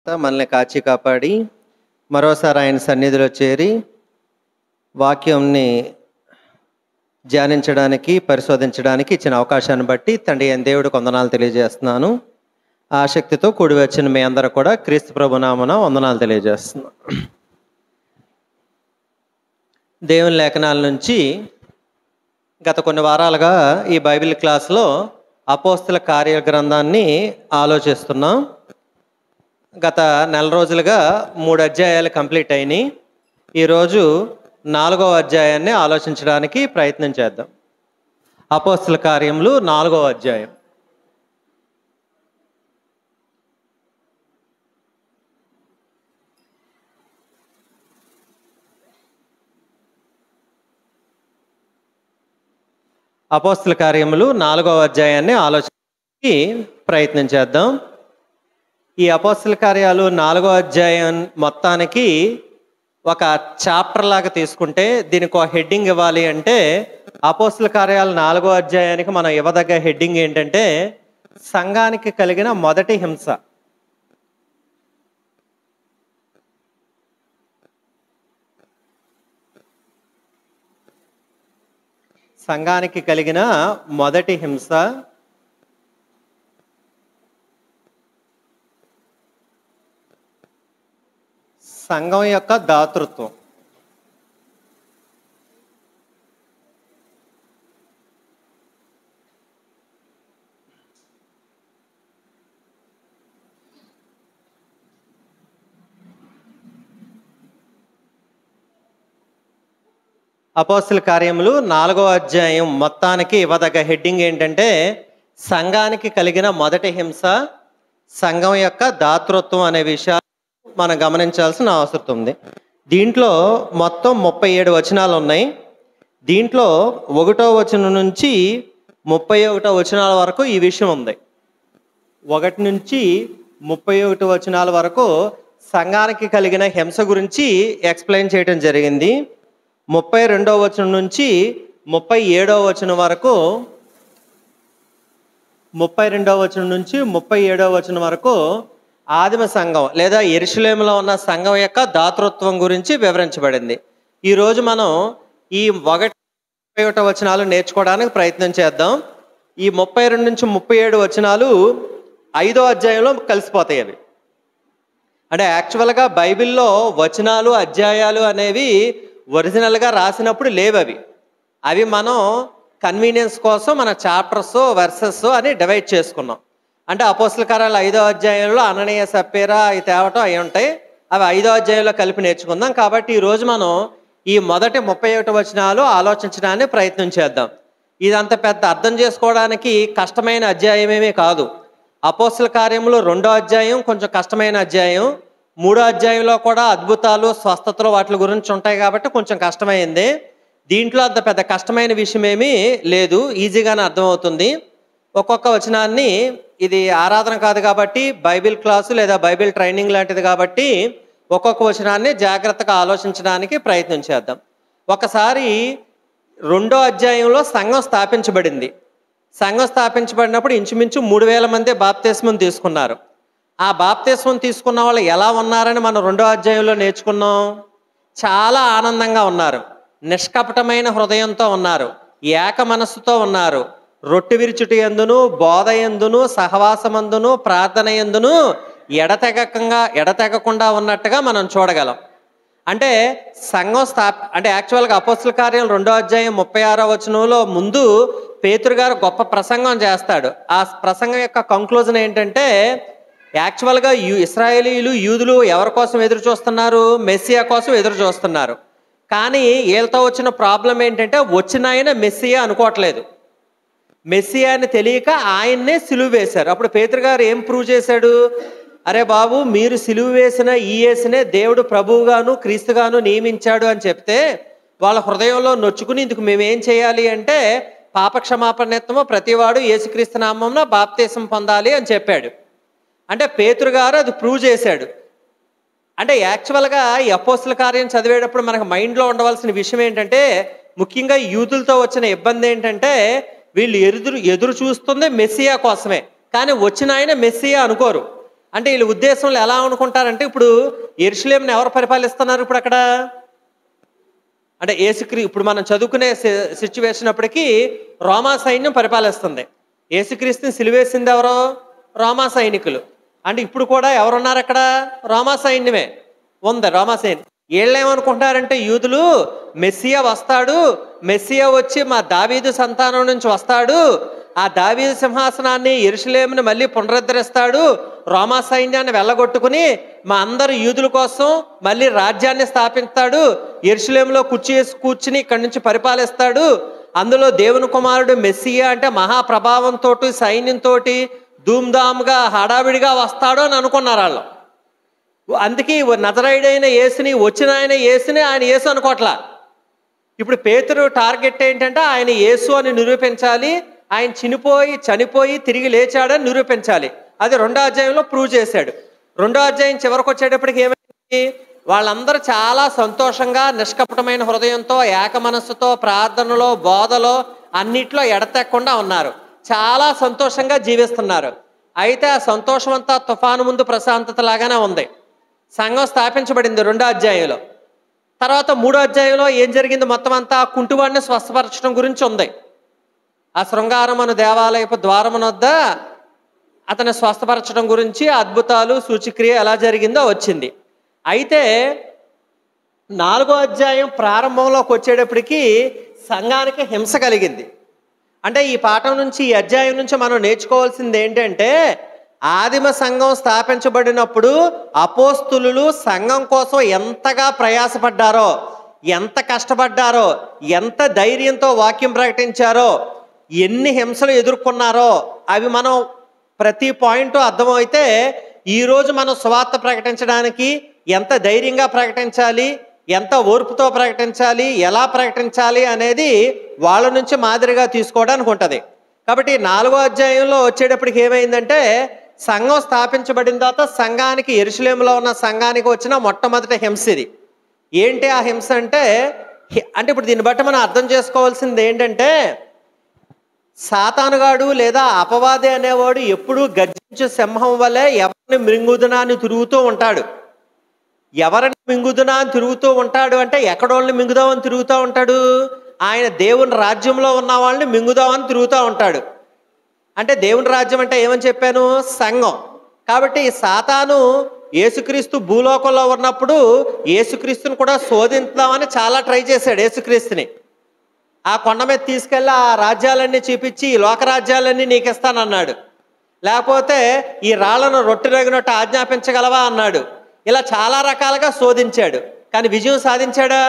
మనల్ని కాచి కాపాడి మరోసారి ఆయన సన్నిధిలో చేరి వాక్యంని ధ్యానించడానికి పరిశోధించడానికి ఇచ్చిన అవకాశాన్ని బట్టి తండ్రి అయిన దేవుడికి వందనాలు తెలియజేస్తున్నాను. ఆసక్తితో కూడి వచ్చిన మీ అందరూ కూడా క్రీస్తు ప్రభు నామమున వందనాలు తెలియజేస్తున్నాను. దేవుని లేఖనాల నుంచి గత కొన్ని వారాలుగా ఈ బైబిల్ క్లాస్లో అపోస్తల కార్య గ్రంథాన్ని ఆలోచిస్తున్నాం. గత నెల రోజులుగా 3 అధ్యాయాలు కంప్లీట్ అయినాయి. ఈరోజు 4వ అధ్యాయాన్ని ఆలోచించడానికి ప్రయత్నం చేద్దాం. అపోస్తల కార్యములు 4వ అధ్యాయం. అపోస్తల కార్యములు 4వ అధ్యాయాన్ని ఆలోచించడానికి ప్రయత్నం చేద్దాం. ఈ అపోస్తల కార్యాలు 4వ అధ్యాయం మొత్తానికి ఒక చాప్టర్ లాగా తీసుకుంటే దీనికి ఒక హెడ్డింగ్ ఇవ్వాలి అంటే అపోస్తల కార్యాలు 4వ అధ్యాయానికి మనం ఇవ్వదగ్గ హెడ్డింగ్ ఏంటంటే సంఘానికి కలిగిన మొదటి హింస. సంఘానికి కలిగిన మొదటి హింస. సంఘం యొక్క దాతృత్వం. అపోస్తల కార్యములు 4వ అధ్యాయం మొత్తానికి ఇవ్వదగ్గ హెడ్డింగ్ ఏంటంటే సంఘానికి కలిగిన మొదటి హింస, సంఘం యొక్క దాతృత్వం అనే విషయాలు మనం గమనించాల్సిన అవసరం ఉంది. దీంట్లో మొత్తం 37 వచనాలు ఉన్నాయి. దీంట్లో 1వ వచనం నుంచి 31వ వచనాల వరకు ఈ విషయం ఉంది. 1 నుంచి 31 వచనాల వరకు సంఘానికి కలిగిన హింస గురించి ఎక్స్ప్లెయిన్ చేయడం జరిగింది. 32వ వచనం నుంచి 37వ వచనం వరకు 32వ వచనం నుంచి 37వ వచనం వరకు ఆదిమ సంఘం లేదా యెరూషలేములో ఉన్న సంఘం యొక్క దాతృత్వం గురించి వివరించబడింది. ఈరోజు మనం ఈ 1-31 వచనాలు నేర్చుకోవడానికి ప్రయత్నం చేద్దాం. ఈ 32 నుంచి 37 వచనాలు 5వ అధ్యాయంలో కలిసిపోతాయి. అవి అంటే యాక్చువల్గా బైబిల్లో వచనాలు అధ్యాయాలు అనేవి ఒరిజినల్గా రాసినప్పుడు లేవు. అవి మనం కన్వీనియన్స్ కోసం మన చాప్టర్స్ వర్సెస్ అని డివైడ్ చేసుకున్నాం. అంటే అపోస్తల కార్యాలు 5వ అధ్యాయంలో అననీయ సప్పీరా అవి తేవటం అవి ఉంటాయి. అవి 5వ అధ్యాయంలో కలిపి నేర్చుకుందాం. కాబట్టి ఈరోజు మనం ఈ మొదటి 31 వచనాలు ఆలోచించడానికి ప్రయత్నం చేద్దాం. ఇదంత పెద్ద అర్థం చేసుకోవడానికి కష్టమైన అధ్యాయమేమీ కాదు. అపోస్తల కార్యములు 2వ అధ్యాయం కొంచెం కష్టమైన అధ్యాయం. 3వ అధ్యాయంలో కూడా అద్భుతాలు స్వస్థతలు వాటి గురించి ఉంటాయి కాబట్టి కొంచెం కష్టమైంది. దీంట్లో అంత పెద్ద కష్టమైన విషయం ఏమీ లేదు, ఈజీగానే అర్థమవుతుంది. ఒక్కొక్క వచనాన్ని, ఇది ఆరాధన కాదు కాబట్టి బైబిల్ క్లాసు లేదా బైబిల్ ట్రైనింగ్ లాంటిది కాబట్టి ఒక్కొక్క వచనాన్ని జాగ్రత్తగా ఆలోచించడానికి ప్రయత్నం చేద్దాం. ఒకసారి 2వ అధ్యాయంలో సంఘం స్థాపించబడింది. సంఘం స్థాపించబడినప్పుడు ఇంచుమించు 3000 మంది బాప్తిస్మం తీసుకున్నారు. ఆ బాప్తిస్మం తీసుకున్న వాళ్ళు ఎలా ఉన్నారని మనం 2వ అధ్యాయంలో నేర్చుకున్నాం. చాలా ఆనందంగా ఉన్నారు, నిష్కపటమైన హృదయంతో ఉన్నారు, ఏక మనస్సుతో ఉన్నారు, రొట్టె విరుచుట యందును బోధ యందును సహవాసమందును ప్రార్థన యందును ఎడతెగకుండా ఉన్నట్టుగా మనం చూడగలం. అంటే సంఘం అంటే యాక్చువల్గా అపోస్తల కార్యాలు 2వ అధ్యాయం 36వ వచనంలో ముందు పేతురు గారు గొప్ప ప్రసంగం చేస్తాడు. ఆ ప్రసంగం యొక్క కంక్లూజన్ ఏంటంటే యాక్చువల్గా ఇశ్రాయేలీయులు యూదులు ఎవరి కోసం ఎదురు చూస్తున్నారు? మెస్సియా కోసం ఎదురు చూస్తున్నారు. కానీ వీళ్ళతో వచ్చిన ప్రాబ్లం ఏంటంటే వచ్చిన ఆయన మెస్సియా అనుకోవట్లేదు. మెస్సియాని తెలియక ఆయన్నే సిలువ వేశారు. అప్పుడు పేతురు గారు ఏం ప్రూవ్ చేశాడు? అరే బాబు, మీరు సిలువ వేసిన ఈ యేసునే దేవుడు ప్రభువుగాను క్రీస్తుగాను నియమించాడు అని చెప్తే వాళ్ళ హృదయంలో నొచ్చుకుని ఇందుకు మేమేం చేయాలి అంటే పాపక్షమాపణత్వము ప్రతివాడు యేసుక్రీస్తు నామమున బాప్తిసం పొందాలి అని చెప్పాడు. అంటే పేతురు గారు అది ప్రూవ్ చేశాడు. అంటే యాక్చువల్గా ఈ అపోస్తల కార్యం చదివేటప్పుడు మనకు మైండ్లో ఉండవలసిన విషయం ఏంటంటే ముఖ్యంగా యూదులతో వచ్చిన ఇబ్బంది ఏంటంటే వీళ్ళు ఎదురు చూస్తుంది మెస్సియా కోసమే, కానీ వచ్చిన ఆయన మెస్సియా అనుకోరు. అంటే వీళ్ళ ఉద్దేశంలో ఎలా అనుకుంటారంటే, ఇప్పుడు యెరూషలేముని ఎవరు పరిపాలిస్తున్నారు ఇప్పుడు అక్కడ? అంటే ఇప్పుడు మనం చదువుకునే సిచ్యువేషన్ అప్పటికి రోమా సైన్యం పరిపాలిస్తుంది. యేసుక్రీస్తుని సిలువేసింది ఎవరో? రోమా సైనికులు. అంటే ఇప్పుడు కూడా ఎవరున్నారు అక్కడ? రోమా సైన్యమే ఉంది. రోమా సైన్యం. వీళ్ళేమనుకుంటారంటే యూదులు, మెస్సియా వస్తాడు, మెస్సియా వచ్చి మా దావీదు సంతానం నుంచి వస్తాడు, ఆ దావీదు సింహాసనాన్ని యెరూషలేముని మళ్ళీ పునరుద్ధరిస్తాడు, రోమా సైన్యాన్ని వెళ్ళగొట్టుకుని మా అందరు యూదుల కోసం మళ్ళీ రాజ్యాన్ని స్థాపిస్తాడు, యెరూషలేములో కూర్చుని ఇక్కడి నుంచి పరిపాలిస్తాడు, అందులో దేవుని కుమారుడు మెస్సియా అంటే మహాప్రభావంతో సైన్యంతో ధూమ్ధామ్గా హడావిడిగా వస్తాడు అని అనుకున్నారు వాళ్ళు. అందుకే నజరేయుడైన యేసుని, వచ్చిన ఆయన యేసుని, ఆయన యేసు అనుకోవట్లా. ఇప్పుడు పేతురు టార్గెట్ ఏంటంటే ఆయన యేసు అని నిరూపించాలి, ఆయన చనిపోయి తిరిగి లేచాడని నిరూపించాలి. అది 2వ అధ్యాయంలో ప్రూవ్ చేశాడు. 2వ అధ్యాయం చివరికి వచ్చేటప్పటికి ఏమైంది? వాళ్ళందరూ చాలా సంతోషంగా నిష్కపటమైన హృదయంతో ఏక మనస్సుతో ప్రార్థనలో బోధలో అన్నిట్లో ఎడతెక్కకుండా ఉన్నారు. చాలా సంతోషంగా జీవిస్తున్నారు. అయితే ఆ సంతోషం అంతా తుఫాను ముందు ప్రశాంతత లాగానే ఉంది. సంఘం స్థాపించబడింది 2వ అధ్యాయంలో. తర్వాత 3వ అధ్యాయంలో ఏం జరిగింది? మొత్తం అంతా కుంటివాడిని స్వస్థపరచడం గురించి ఉంది. ఆ శృంగారమును దేవాలయపు ద్వారమున వద్ద అతన్ని స్వస్థపరచడం గురించి అద్భుతాలు సూచిక్రియ ఎలా జరిగిందో వచ్చింది. అయితే 4వ అధ్యాయం ప్రారంభంలోకి వచ్చేటప్పటికి సంఘానికి హింస కలిగింది. అంటే ఈ పాఠం నుంచి, ఈ అధ్యాయం నుంచి మనం నేర్చుకోవాల్సింది ఏంటంటే, ఆదిమ సంఘం స్థాపించబడినప్పుడు అపోస్తులు సంఘం కోసం ఎంతగా ప్రయాసపడ్డారో, ఎంత కష్టపడ్డారో, ఎంత ధైర్యంతో వాక్యం ప్రకటించారో, ఎన్ని హింసలు ఎదుర్కొన్నారో అవి మనం ప్రతి పాయింట్ అర్థమైతే ఈరోజు మనం సువార్త ప్రకటించడానికి ఎంత ధైర్యంగా ప్రకటించాలి, ఎంత ఓర్పుతో ప్రకటించాలి, ఎలా ప్రకటించాలి అనేది వాళ్ళ నుంచి మాదిరిగా తీసుకోవడానికి ఉంటుంది. కాబట్టి 4వ అధ్యాయంలో వచ్చేటప్పటికి ఏమైందంటే, సంఘం స్థాపించబడిన తర్వాత సంఘానికి, యెరూషలేములో ఉన్న సంఘానికి వచ్చిన మొట్టమొదటి హింస ఇది. ఏంటి ఆ హింస అంటే ఇప్పుడు దీన్ని బట్టి మనం అర్థం చేసుకోవాల్సింది ఏంటంటే, సాతానుగాడు లేదా అపవాది అనేవాడు ఎప్పుడూ గర్జించే సింహం వలె ఎవరిని మృంగుదునా అని తిరుగుతూ ఉంటాడు. ఎవరిని మింగుదునా అని తిరుగుతూ ఉంటాడు అంటే ఎక్కడోళ్ళని మింగుదామని తిరుగుతూ ఉంటాడు? ఆయన దేవుని రాజ్యంలో ఉన్న వాళ్ళని మింగుదామని తిరుగుతూ ఉంటాడు. అంటే దేవుని రాజ్యం అంటే ఏమని చెప్పాను? సంఘం. కాబట్టి సాతాను యేసుక్రీస్తు భూలోకంలో ఉన్నప్పుడు యేసుక్రీస్తుని కూడా శోధించుదామని చాలా ట్రై చేశాడు. యేసుక్రీస్తుని ఆ కొండ మీద తీసుకెళ్ళి ఆ రాజ్యాలన్నీ చూపించి ఈ లోకరాజ్యాలన్నీ నీకు ఇస్తానన్నాడు. లేకపోతే ఈ రాళ్లను రొట్టె రగినట్టు ఆజ్ఞాపించగలవా అన్నాడు. ఇలా చాలా రకాలుగా శోధించాడు. కానీ విజయం సాధించాడా?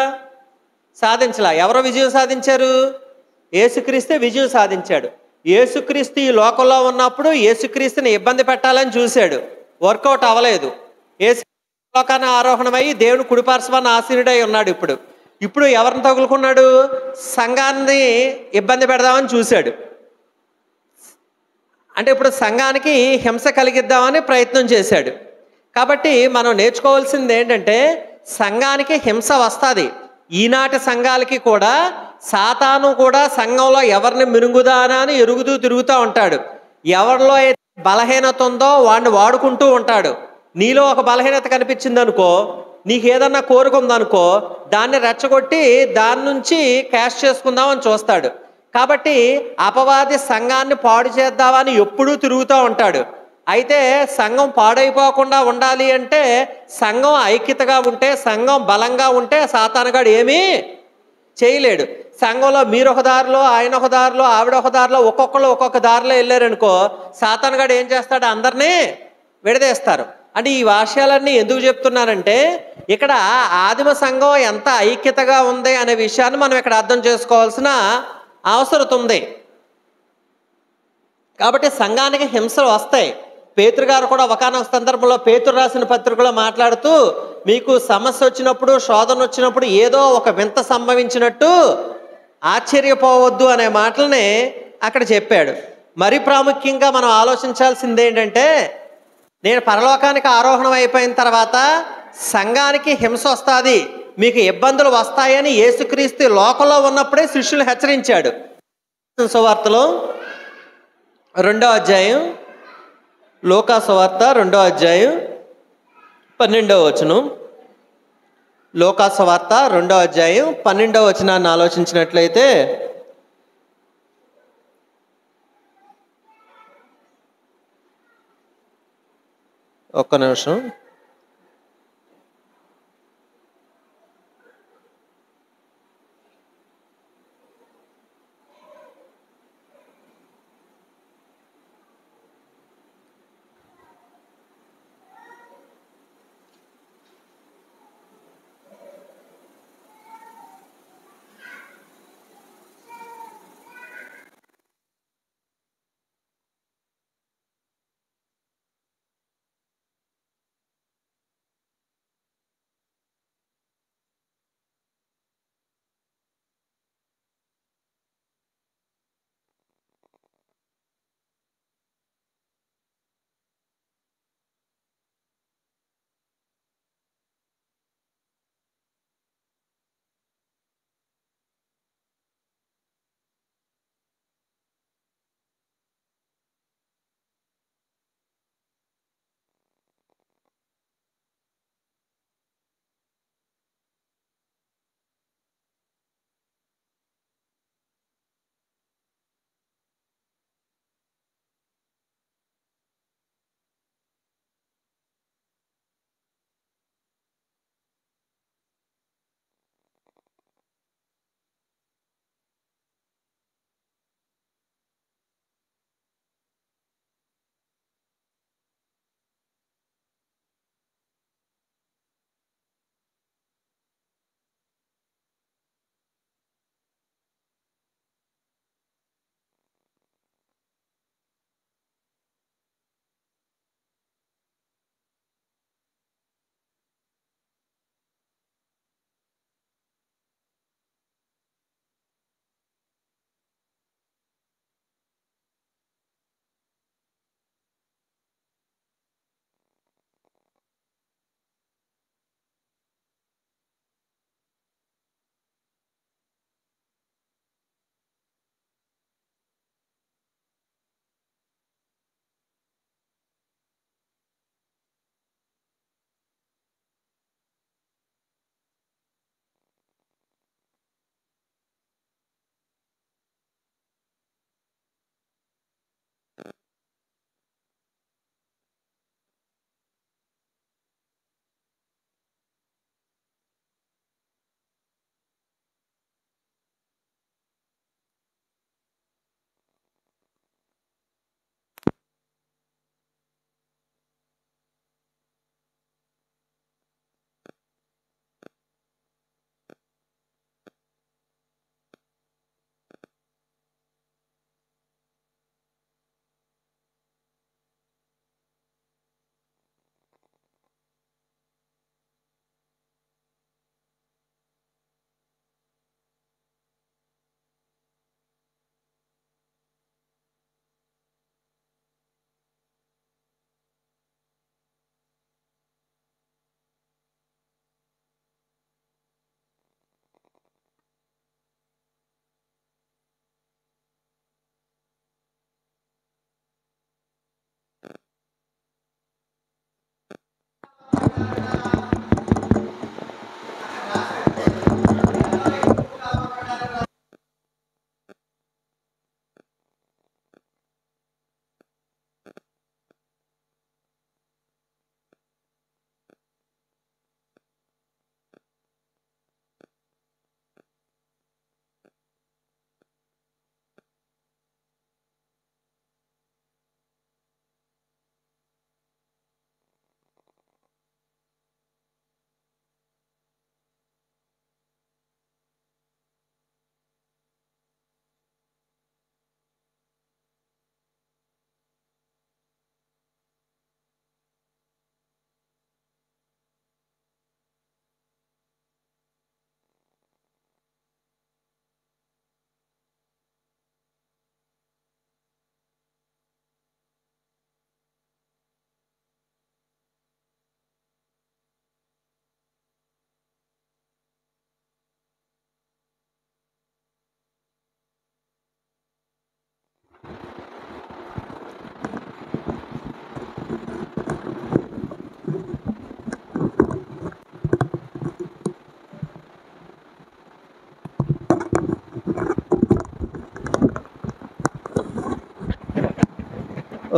సాధించలా. ఎవరో విజయం సాధించారు? యేసుక్రీస్తే విజయం సాధించాడు. యేసుక్రీస్తు ఈ లోకంలో ఉన్నప్పుడు యేసుక్రీస్తుని ఇబ్బంది పెట్టాలని చూశాడు, వర్కౌట్ అవ్వలేదు. యేసు లోకాన్ని ఆరోహణమై దేవుని కుడిపార్శ్వాన్ని ఆసీనుడై ఉన్నాడు. ఇప్పుడు ఎవరిని తగులుకున్నాడు? సంఘాన్ని ఇబ్బంది పెడదామని చూశాడు. అంటే ఇప్పుడు సంఘానికి హింస కలిగిద్దామని ప్రయత్నం చేశాడు. కాబట్టి మనం నేర్చుకోవాల్సింది ఏంటంటే, సంఘానికి హింస వస్తుంది. ఈనాటి సంఘాలకి కూడా సాతాను కూడా సంఘంలో ఎవరిని మినుగుదానా అని ఎరుగుతూ తిరుగుతూ ఉంటాడు. ఎవరిలో అయితే బలహీనత ఉందో వాడిని వాడుకుంటూ ఉంటాడు. నీలో ఒక బలహీనత కనిపించింది అనుకో, నీకు ఏదన్నా కోరిక ఉందనుకో, దాన్ని రెచ్చగొట్టి దాని నుంచి క్యాష్ చేసుకుందామని చూస్తాడు. కాబట్టి అపవాది సంఘాన్ని పాడు చేద్దామని ఎప్పుడూ తిరుగుతూ ఉంటాడు. అయితే సంఘం పాడైపోకుండా ఉండాలి అంటే సంఘం ఐక్యతగా ఉంటే, సంఘం బలంగా ఉంటే సాతానుగాడు ఏమీ చేయలేడు. సంఘంలో మీరు ఒక దారిలో, ఆయన ఒక దారిలో, ఆవిడ ఒక దారిలో, ఒక్కొక్కరు ఒక్కొక్క దారిలో వెళ్ళారనుకో, సాతానుగాడు ఏం చేస్తాడు? అందరినీ విడదీస్తారు. అంటే ఈ విషయాలన్నీ ఎందుకు చెప్తున్నానంటే, ఇక్కడ ఆదిమ సంఘం ఎంత ఐక్యతగా ఉంది అనే విషయాన్ని మనం ఇక్కడ అర్థం చేసుకోవాల్సిన అవసరం ఉంది. కాబట్టి సంఘానికి హింసలు వస్తాయి. పేతురు గారు కూడా ఒకానొక సందర్భంలో పేతురు రాసిన పత్రికలో మాట్లాడుతూ, మీకు సమస్య వచ్చినప్పుడు, శోధన వచ్చినప్పుడు ఏదో ఒక వింత సంభవించినట్టు ఆశ్చర్యపోవద్దు అనే మాటల్ని అక్కడ చెప్పాడు. మరి ప్రాముఖ్యంగా మనం ఆలోచించాల్సింది ఏంటంటే, నేను పరలోకానికి ఆరోహణం అయిపోయిన తర్వాత సంఘానికి హింస వస్తుంది, మీకు ఇబ్బందులు వస్తాయని యేసుక్రీస్తు లోకంలో ఉన్నప్పుడే శిష్యులు హెచ్చరించాడు. సువార్తలో 2వ అధ్యాయం లూకాసు వార్త 2వ అధ్యాయం 12వ వచనం. లూకాసు వార్త 2వ అధ్యాయం 12వ వచనాన్ని ఆలోచించినట్లయితే, ఒక్క నిమిషం.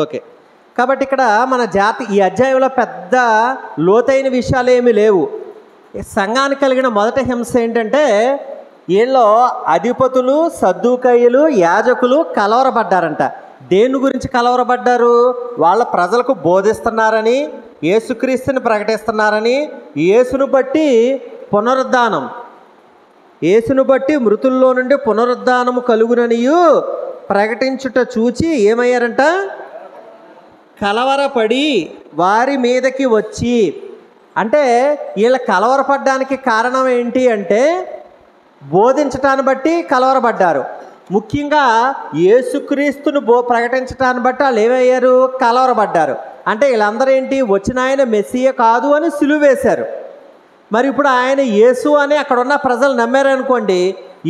ఓకే. కాబట్టి ఇక్కడ మన ఈ అధ్యాయంలో పెద్ద లోతైన విషయాలు ఏమీ లేవు. సంఘానికి కలిగిన మొదటి హింస ఏంటంటే వీళ్ళు అధిపతులు, సద్దూకయ్యులు, యాజకులు కలవరపడ్డారంట. దేని గురించి కలవరపడ్డారు? వాళ్ళ ప్రజలకు బోధిస్తున్నారని, యేసుక్రీస్తుని ప్రకటిస్తున్నారని, యేసును బట్టి పునరుద్ధానం, యేసును బట్టి మృతుల్లో నుండి పునరుద్ధానము కలుగుననియు ప్రకటించుట చూచి ఏమయ్యారంట? కలవరపడి వారి మీదకి వచ్చి. అంటే వీళ్ళ కలవరపడ్డానికి కారణం ఏంటి అంటే బోధించటాన్ని బట్టి కలవరపడ్డారు. ముఖ్యంగా యేసుక్రీస్తును ప్రకటించటాన్ని బట్టి వాళ్ళు ఏమయ్యారు? కలవరపడ్డారు. అంటే వీళ్ళందరూ ఏంటి? వచ్చిన ఆయన మెస్సియే కాదు అని సిలువ వేశారు. మరి ఇప్పుడు ఆయన యేసు అని అక్కడ ఉన్న ప్రజలు నమ్మారనుకోండి,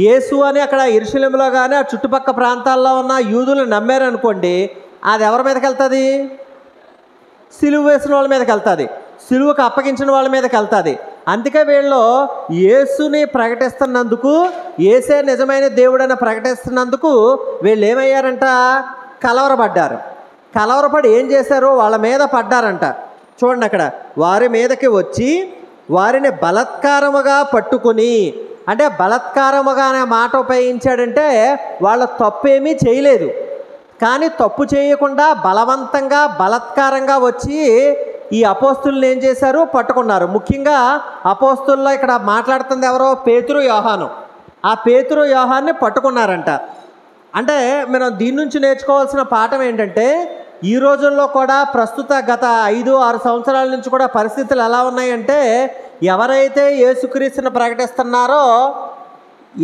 యేసు అని అక్కడ యెరూషలేములో కానీ ఆ చుట్టుపక్కల ప్రాంతాల్లో ఉన్న యూదులు నమ్మారనుకోండి, అది ఎవరి మీదకి వెళ్తుంది? సిలువ వేసిన వాళ్ళ మీదకి వెళ్తుంది, సిలువకు అప్పగించిన వాళ్ళ మీదకి వెళ్తుంది. అందుకే వీళ్ళు యేసుని ప్రకటిస్తున్నందుకు, యేసే నిజమైన దేవుడని ప్రకటిస్తున్నందుకు వీళ్ళు ఏమయ్యారంట? కలవరపడ్డారు. కలవరపడి ఏం చేశారు? వాళ్ళ మీద పడ్డారంట. చూడండి అక్కడ, వారి మీదకి వచ్చి వారిని బలత్కారముగా పట్టుకుని. అంటే బలత్కారముగా అనే మాట ఉపయోగించాడంటే వాళ్ళ తప్పేమీ చేయలేదు, కానీ తప్పు చేయకుండా బలవంతంగా బలత్కారంగా వచ్చి ఈ అపోస్తుల్ని ఏం చేశారు? పట్టుకున్నారు. ముఖ్యంగా అపోస్తుల్లో ఇక్కడ మాట్లాడుతుంది ఎవరో? పేతురు, యోహాను. ఆ పేతురు, యోహాన్ని పట్టుకున్నారంట. అంటే మనం దీని నుంచి నేర్చుకోవాల్సిన పాఠం ఏంటంటే ఈ రోజుల్లో కూడా ప్రస్తుత గత 5-6 సంవత్సరాల నుంచి కూడా పరిస్థితులు ఎలా ఉన్నాయంటే ఎవరైతే యేసుక్రీస్తుని ప్రకటిస్తున్నారో,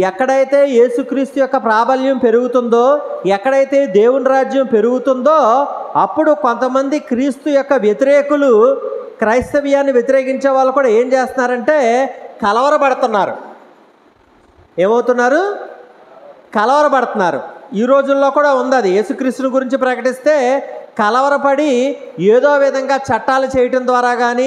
ఎక్కడైతే యేసుక్రీస్తు యొక్క ప్రాబల్యం పెరుగుతుందో, ఎక్కడైతే దేవుని రాజ్యం పెరుగుతుందో అప్పుడు కొంతమంది క్రీస్తు యొక్క వ్యతిరేకులు, క్రైస్తవ్యాన్ని వ్యతిరేకించే వాళ్ళు కూడా ఏం చేస్తున్నారంటే కలవరపడుతున్నారు. ఏమవుతున్నారు? కలవరపడుతున్నారు. ఈ రోజుల్లో కూడా ఉంది అది. యేసుక్రీస్తుని గురించి ప్రకటిస్తే కలవరపడి ఏదో విధంగా చట్టాలు చేయటం ద్వారా కానీ,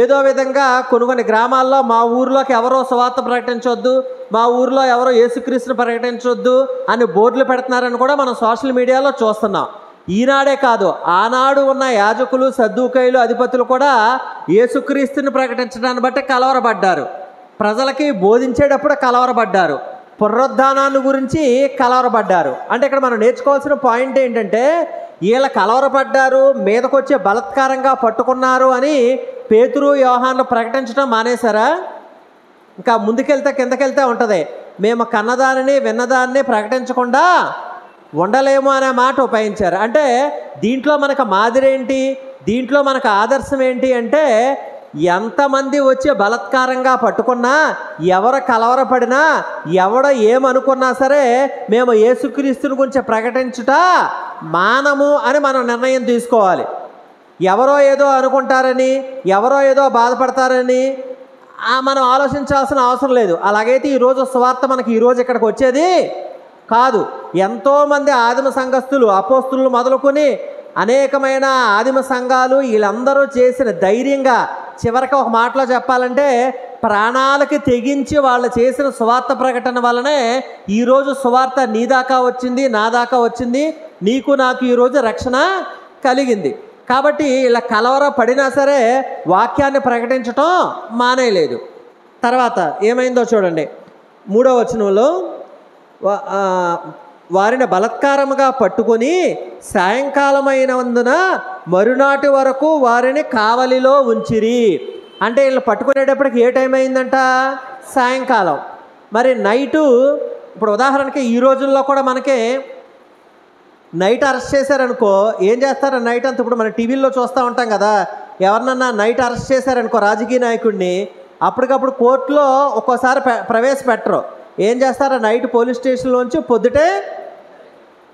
ఏదో విధంగా కొన్ని గ్రామాల్లో మా ఊర్లోకి ఎవరో సువార్త ప్రకటించొద్దు, మా ఊర్లో ఎవరో యేసుక్రీస్తుని ప్రకటించొద్దు అని బోర్డులు పెడుతున్నారని కూడా మనం సోషల్ మీడియాలో చూస్తున్నాం. ఈనాడే కాదు, ఆనాడు ఉన్న యాజకులు, సద్దూకయ్యులు, అధిపతులు కూడా యేసుక్రీస్తుని ప్రకటించడాన్ని బట్టి కలవరపడ్డారు. ప్రజలకి బోధించేటప్పుడు కలవరపడ్డారు. పునరుద్ధానాన్ని గురించి కలవరపడ్డారు. అంటే ఇక్కడ మనం నేర్చుకోవాల్సిన పాయింట్ ఏంటంటే వీళ్ళ కలవరపడ్డారు, మీదకొచ్చే బలత్కారంగా పట్టుకున్నారు అని పేతురు, యోహాను ప్రకటించడం మానేశారా? ఇంకా ముందుకెళ్తే కిందకెళ్తే ఉంటుంది. మేము కన్నదానిని విన్నదాన్ని ప్రకటించకుండా ఉండలేము అనే మాట ఉపయోగించారు. అంటే దీంట్లో మనకు మాదిరి ఏంటి? దీంట్లో మనకు ఆదర్శం ఏంటి అంటే ఎంతమంది వచ్చి బలత్కారంగా పట్టుకున్నా, ఎవరు కలవరపడినా, ఎవడ ఏమనుకున్నా సరే మేము యేసుక్రీస్తుని గురించి ప్రకటించుట మానము అని మనం నిర్ణయం తీసుకోవాలి. ఎవరో ఏదో అనుకుంటారని, ఎవరో ఏదో బాధపడతారని మనం ఆలోచించాల్సిన అవసరం లేదు. అలాగైతే ఈరోజు సువార్త మనకి ఈరోజు ఇక్కడికి వచ్చేది కాదు. ఎంతోమంది ఆదిమ సంఘస్థులు, అపోస్తులు మొదలుకొని అనేకమైన ఆదిమ సంఘాలు వీళ్ళందరూ చేసిన ధైర్యంగా, చివరికి ఒక మాటలో చెప్పాలంటే ప్రాణాలకి తెగించి వాళ్ళు చేసిన సువార్త ప్రకటన వల్లనే ఈరోజు సువార్త నీ దాకా వచ్చింది, నా దాకా వచ్చింది, నీకు నాకు ఈరోజు రక్షణ కలిగింది. కాబట్టి ఇలా కలవర పడినా సరే వాక్యాన్ని ప్రకటించటం మానేయలేదు. తర్వాత ఏమైందో చూడండి, 3వ వచనంలో వారిని బలత్కారముగా పట్టుకొని సాయంకాలమైనందున మరునాటి వరకు వారిని కావలిలో ఉంచిరి. అంటే వీళ్ళు పట్టుకునేటప్పటికి ఏ టైం అయిందంట? సాయంకాలం. మరి నైటు, ఇప్పుడు ఉదాహరణకి ఈ రోజుల్లో కూడా మనకి నైట్ అరెస్ట్ చేశారనుకో, ఏం చేస్తారు నైట్ అంతా? ఇప్పుడు మన టీవీల్లో చూస్తూ ఉంటాం కదా, ఎవరినన్నా నైట్ అరెస్ట్ చేశారనుకో రాజకీయ నాయకుడిని, అప్పటికప్పుడు కోర్టులో ఒక్కోసారి ప్రవేశపెట్టరు. ఏం చేస్తారు? నైట్ పోలీస్ స్టేషన్లోంచి పొద్దుటే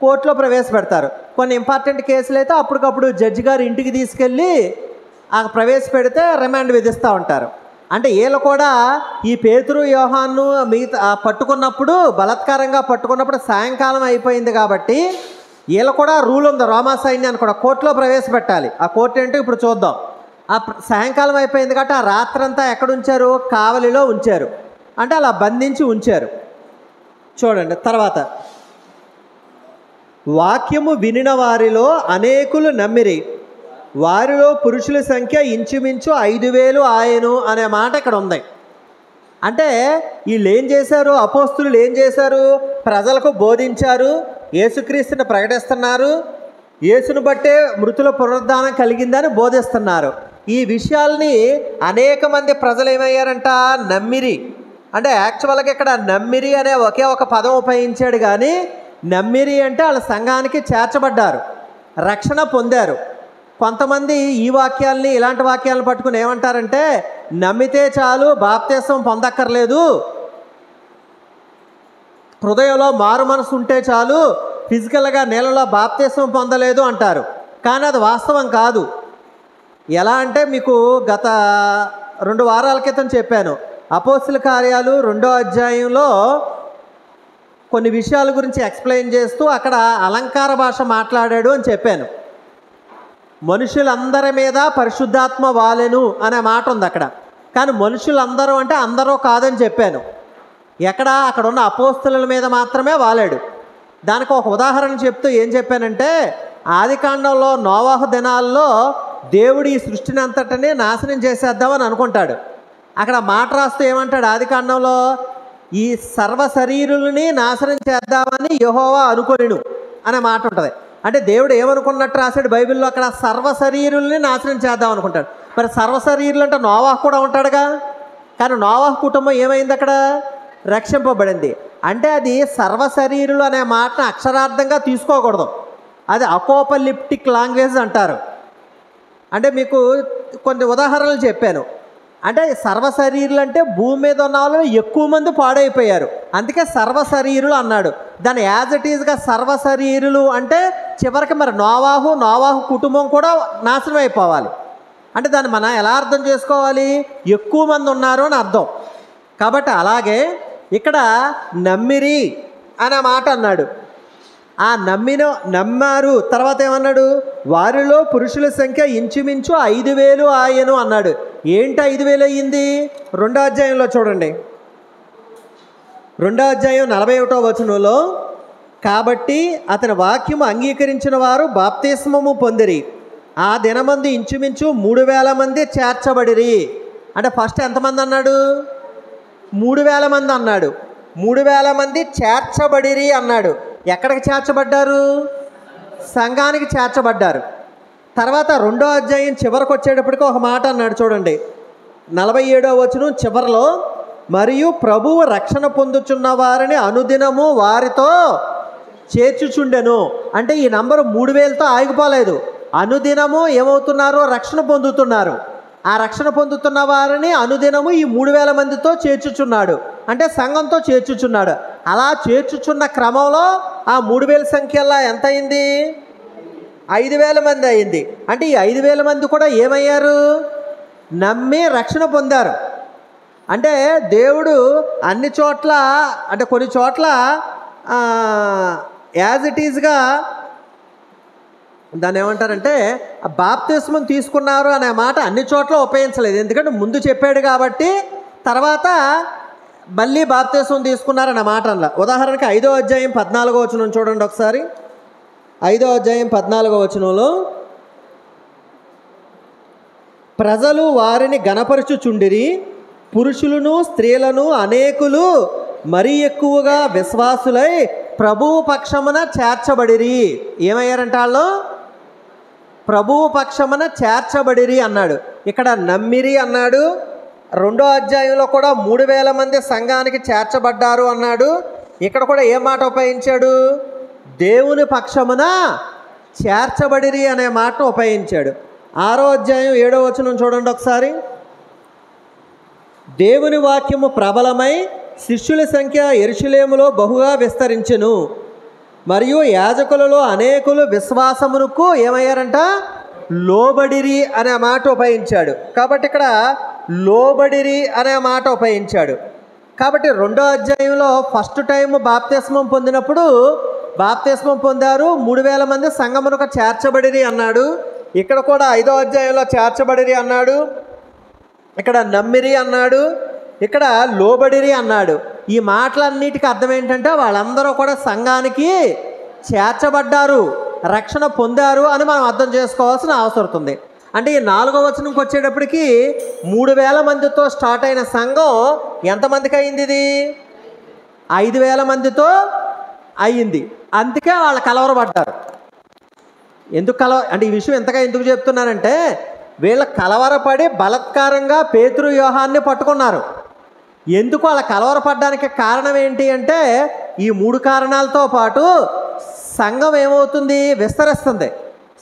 కోర్టులో ప్రవేశపెడతారు. కొన్ని ఇంపార్టెంట్ కేసులు అయితే అప్పటికప్పుడు జడ్జి గారు ఇంటికి తీసుకెళ్ళి ప్రవేశపెడితే రిమాండ్ విధిస్తూ ఉంటారు. అంటే వీళ్ళు కూడా ఈ పేతురు, యోహాను మిగతా పట్టుకున్నప్పుడు, బలత్కారంగా పట్టుకున్నప్పుడు సాయంకాలం అయిపోయింది కాబట్టి వీళ్ళు కూడా రూల్ ఉంది, రోమా సైన్యాన్ని కూడా కోర్టులో ప్రవేశపెట్టాలి. ఆ కోర్టు ఏంటో ఇప్పుడు చూద్దాం. ఆ సాయంకాలం అయిపోయింది కాబట్టి ఆ రాత్రంతా ఎక్కడ ఉంచారు? కావలిలో ఉంచారు. అంటే అలా బంధించి ఉంచారు. చూడండి తర్వాత వాక్యము వినిన వారిలో అనేకులు నమ్మిరి, వారిలో పురుషుల సంఖ్య ఇంచుమించు 5,000 ఆయను అనే మాట ఇక్కడ ఉంది. అంటే వీళ్ళు ఏం చేశారు? అపోస్తులు ఏం చేశారు? ప్రజలకు బోధించారు, యేసుక్రీస్తుని ప్రకటిస్తున్నారు, యేసును బట్టే మృతుల పునరుద్ధానం కలిగిందని బోధిస్తున్నారు. ఈ విషయాల్ని అనేక మంది ప్రజలు ఏమయ్యారంట? నమ్మిరి. అంటే యాక్చువల్గా ఇక్కడ నమ్మిరి అనే ఒకే ఒక పదం ఉపయోగించాడు, కానీ నమ్మిరి అంటే వాళ్ళ సంఘానికి చేర్చబడ్డారు, రక్షణ పొందారు. కొంతమంది ఈ వాక్యాల్ని, ఇలాంటి వాక్యాలను పట్టుకుని ఏమంటారంటే, నమ్మితే చాలు, బాప్తిసం పొందక్కర్లేదు, హృదయంలో మారు మనసు ఉంటే చాలు, ఫిజికల్గా నీళ్ళలో బాప్తిసం పొందలేదు అంటారు. కానీ అది వాస్తవం కాదు. ఎలా అంటే మీకు గత 2 వారాల క్రితం చెప్పాను, అపోస్తుల కార్యాలు 2వ అధ్యాయంలో కొన్ని విషయాల గురించి ఎక్స్ప్లెయిన్ చేస్తూ అక్కడ అలంకార భాష మాట్లాడాడు అని చెప్పాను. మనుషులందరి మీద పరిశుద్ధాత్మ వాలెను అనే మాట ఉంది అక్కడ. కానీ మనుషులందరూ అంటే అందరూ కాదని చెప్పాను. అక్కడ ఉన్న అపోస్తుల మీద మాత్రమే వాలాడు. దానికి ఒక ఉదాహరణ చెప్తూ ఏం చెప్పానంటే, ఆదికాండంలో నోవాహు దినాల్లో దేవుడు ఈ సృష్టిని అంతటిని నాశనం చేసేద్దామని అనుకుంటాడు. అక్కడ మాట రాస్తూ ఏమంటాడు? ఆదికాండంలో ఈ సర్వ శరీరులని నాశనం చేద్దామని యెహోవా అనుకొనెను అనే మాట ఉంటుంది. అంటే దేవుడు ఏమనుకున్నట్టు రాశాడు బైబిల్లో? అక్కడ సర్వ శరీరుల్ని నాశనం చేద్దాం అనుకుంటాడు. మరి సర్వ శరీరులు అంటే నోవాహు కూడా ఉంటాడుగా. కానీ నోవాహు కుటుంబం ఏమైంది? అక్కడ రక్షింపబడింది. అంటే అది సర్వ శరీరులు అనే మాటను అక్షరార్థంగా తీసుకోకూడదు. అది అపోకలిప్టిక్ లాంగ్వేజ్ అంటారు. అంటే మీకు కొన్ని ఉదాహరణలు చెప్పాను. అంటే సర్వ శరీరులు అంటే భూమి మీద ఉన్న వాళ్ళు ఎక్కువ మంది పాడైపోయారు, అందుకే సర్వ శరీరులు అన్నాడు. దాన్ని యాజ్ ఇట్ ఈజ్గా సర్వ శరీరులు అంటే చివరికి మరి నోవాహు కుటుంబం కూడా నాశనం అయిపోవాలి. అంటే దాన్ని మనం ఎలా అర్థం చేసుకోవాలి? ఎక్కువ మంది ఉన్నారు అని అర్థం. కాబట్టి అలాగే ఇక్కడ నమ్మిరి అనే మాట అన్నాడు. ఆ నమ్మారు. తర్వాత ఏమన్నాడు? వారిలో పురుషుల సంఖ్య ఇంచుమించు 5,000 ఆయను అన్నాడు. ఏంటి 5,000 అయ్యింది? 2వ అధ్యాయంలో చూడండి. 2వ అధ్యాయం 41వ వచనంలో, కాబట్టి అతని వాక్యము అంగీకరించిన వారు బాప్తిస్మము పొందిరి, ఆ దినమందు ఇంచుమించు 3,000 మంది చేర్చబడిరి. అంటే ఫస్ట్ ఎంతమంది అన్నాడు? 3,000 మంది అన్నాడు. 3,000 మంది చేర్చబడిరి అన్నాడు. ఎక్కడికి చేర్చబడ్డారు? సంఘానికి చేర్చబడ్డారు. తర్వాత 2వ అధ్యాయం చివరికి వచ్చేటప్పటికి ఒక మాట అన్నాడు చూడండి, 47వ వచనం చివరిలో, మరియు ప్రభువు రక్షణ పొందుచున్న వారిని అనుదినము వారితో చేర్చుచుండెను. అంటే ఈ నంబరు 3,000తో ఆగిపోలేదు. అనుదినము ఏమవుతున్నారు? రక్షణ పొందుతున్నారు. ఆ రక్షణ పొందుతున్న వారిని అనుదినము ఈ 3,000 మందితో చేర్చుచున్నాడు. అంటే సంఘంతో చేర్చుచున్నాడు. అలా చేర్చుచున్న క్రమంలో ఆ 3,000 సంఖ్యలో ఎంత అయింది? 5,000 మంది అయింది. అంటే ఈ 5,000 మంది కూడా ఏమయ్యారు? నమ్మి రక్షణ పొందారు. అంటే దేవుడు అన్ని చోట్ల, అంటే కొన్ని చోట్ల యాజ్ ఇట్ ఈజ్గా దాన్ని ఏమంటారంటే బాప్తిస్మం తీసుకున్నారు అనే మాట అన్ని చోట్ల ఉపయోగించలేదు. ఎందుకంటే ముందు చెప్పాడు కాబట్టి తర్వాత మళ్ళీ బాప్తిస్మం తీసుకున్నారనే మాట అలా. ఉదాహరణకి 5వ అధ్యాయం 14వ వచనం చూడండి ఒకసారి. 5వ అధ్యాయం 14వ వచనంలో, ప్రజలు వారిని గణపరచుచుండిరి, పురుషులను స్త్రీలను అనేకులు మరీ ఎక్కువగా విశ్వాసులై ప్రభువు పక్షమున చేర్చబడిరి. ఏమయ్యారంట వాళ్ళు? ప్రభువు పక్షమున చేర్చబడిరి అన్నాడు. ఇక్కడ నమ్మిరి అన్నాడు. 2వ అధ్యాయంలో కూడా 3,000 మంది సంఘానికి చేర్చబడ్డారు అన్నాడు. ఇక్కడ కూడా ఏ మాట ఉపయోగించాడు? దేవుని పక్షమున చేర్చబడిరి అనే మాటను ఉపయోగించాడు. 6వ అధ్యాయం 7వ వచనం చూడండి ఒకసారి. దేవుని వాక్యము ప్రబలమై శిష్యుల సంఖ్య యెరూషలేములో బహుగా విస్తరించెను, మరియు యాజకులలో అనేకులు విశ్వాసమునకు ఏమయ్యారంట? లోబడిరి అనే మాట ఉపయోగించాడు. కాబట్టి ఇక్కడ లోబడిరి అనే మాట ఉపయోగించాడు. కాబట్టి 2వ అధ్యాయంలో ఫస్ట్ టైం బాప్తిస్మం పొందినప్పుడు బాప్తిస్మం పొందారు, 3,000 మంది సంఘమునకు చేర్చబడిరి అన్నాడు. ఇక్కడ కూడా 5వ అధ్యాయంలో చేర్చబడిరి అన్నాడు. ఇక్కడ నమ్మిరి అన్నాడు, ఇక్కడ లోబడిరి అన్నాడు. ఈ మాటలన్నిటికీ అర్థం ఏంటంటే వాళ్ళందరూ కూడా సంఘానికి చేర్చబడ్డారు, రక్షణ పొందారు అని మనం అర్థం చేసుకోవాల్సిన అవసరం ఉంది. అంటే ఈ 4వ వచనంకి వచ్చేటప్పటికి 3000 మందితో స్టార్ట్ అయిన సంఘం ఎంతమందికి అయింది? ఇది 5000 మందితో అయ్యింది. అందుకే వాళ్ళు కలవరపడ్డారు. ఎందుకు అంటే ఈ విషయం ఎంతగా ఎందుకు చెప్తున్నానంటే, వీళ్ళ కలవరపడి బలత్కారంగా పేతురు యోహాన్ని పట్టుకున్నారు. ఎందుకు వాళ్ళ కలవరపడడానికి కారణం ఏంటి అంటే, ఈ 3 కారణాలతో పాటు సంఘం ఏమవుతుంది? విస్తరిస్తుంది.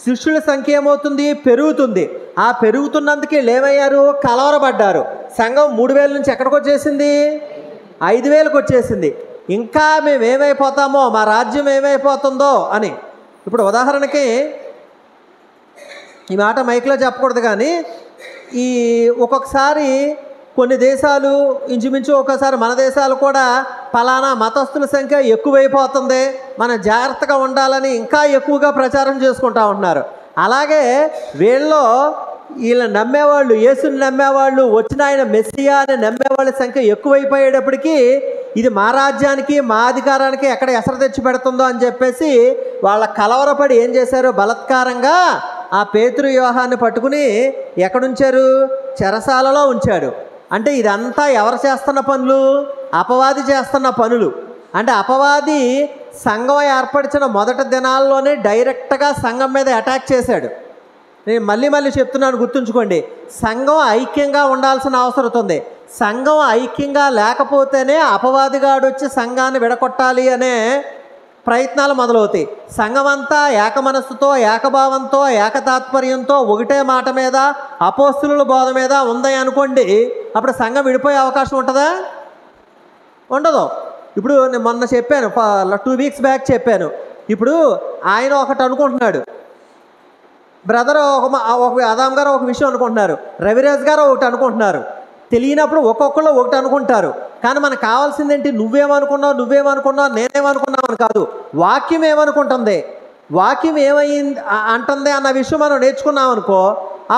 శిష్యుల సంఖ్య ఏమవుతుంది? పెరుగుతుంది. ఆ పెరుగుతున్నందుకు వీళ్ళు ఏమయ్యారు? కలవరపడ్డారు. సంఘం 3000 నుంచి ఎక్కడికి వచ్చేసింది? 5000కి వచ్చేసింది. ఇంకా మేము ఏమైపోతామో, మా రాజ్యం ఏమైపోతుందో అని. ఇప్పుడు ఉదాహరణకి, ఈ మాట మైక్లో చెప్పకూడదు కానీ, ఈ ఒక్కొక్కసారి కొన్ని దేశాలు ఇంచుమించు ఒక్కోసారి మన దేశాలు కూడా ఫలానా మతస్థుల సంఖ్య ఎక్కువైపోతుంది, మనం జాగ్రత్తగా ఉండాలని ఇంకా ఎక్కువగా ప్రచారం చేసుకుంటూ ఉంటున్నారు. అలాగే వీళ్ళ నమ్మేవాళ్ళు, యేసుని నమ్మేవాళ్ళు, వచ్చిన ఆయన మెస్సియా అని నమ్మేవాళ్ళ సంఖ్య ఎక్కువైపోయేటప్పటికీ ఇది మా రాజ్యానికి, మా అధికారానికి ఎక్కడ ఎసరు తెచ్చి పెడుతుందో అని చెప్పేసి వాళ్ళ కలవరపడి ఏం చేశారు? బలత్కారంగా ఆ పేతురు యోహాన్ని పట్టుకుని ఎక్కడుంచారు? చెరసాలలో ఉంచాడు. అంటే ఇదంతా ఎవరు చేస్తున్న పనులు? అపవాది చేస్తున్న పనులు. అంటే అపవాది సంఘం ఏర్పరిచిన మొదటి దినాల్లోనే డైరెక్ట్గా సంఘం మీద అటాక్ చేశాడు. నేను మళ్ళీ చెప్తున్నాను, గుర్తుంచుకోండి. సంఘం ఐక్యంగా ఉండాల్సిన అవసరం ఉంది. సంఘం ఐక్యంగా లేకపోతేనే అపవాదిగాడు వచ్చి సంఘాన్ని విడగొట్టాలి అనే ప్రయత్నాలు మొదలవుతాయి. సంఘం అంతా ఏక మనస్సుతో, ఏకభావంతో, ఏకతాత్పర్యంతో, ఒకటే మాట మీద, అపోస్తుల బోధ మీద ఉంది అనుకోండి, అప్పుడు సంఘం విడిపోయే అవకాశం ఉంటుందా? ఉండదు. ఇప్పుడు నేను మొన్న చెప్పాను, 2 వీక్స్ బ్యాక్ చెప్పాను. ఇప్పుడు ఆయన ఒకటి అనుకుంటున్నాడు, బ్రదర్ ఒక ఆదాం గారు ఒక విషయం అనుకుంటున్నారు, రవిరాజ్ గారు ఒకటి అనుకుంటున్నారు. తెలియనప్పుడు ఒక్కొక్కళ్ళు ఒకటి అనుకుంటారు. కానీ మనకు కావాల్సింది ఏంటి? నువ్వేమనుకున్నావు, నేనేమనుకున్నావు అని కాదు. వాక్యం ఏమనుకుంటుంది, వాక్యం ఏమైంది అంటుంది అన్న విషయం మనం నేర్చుకున్నాం అనుకో,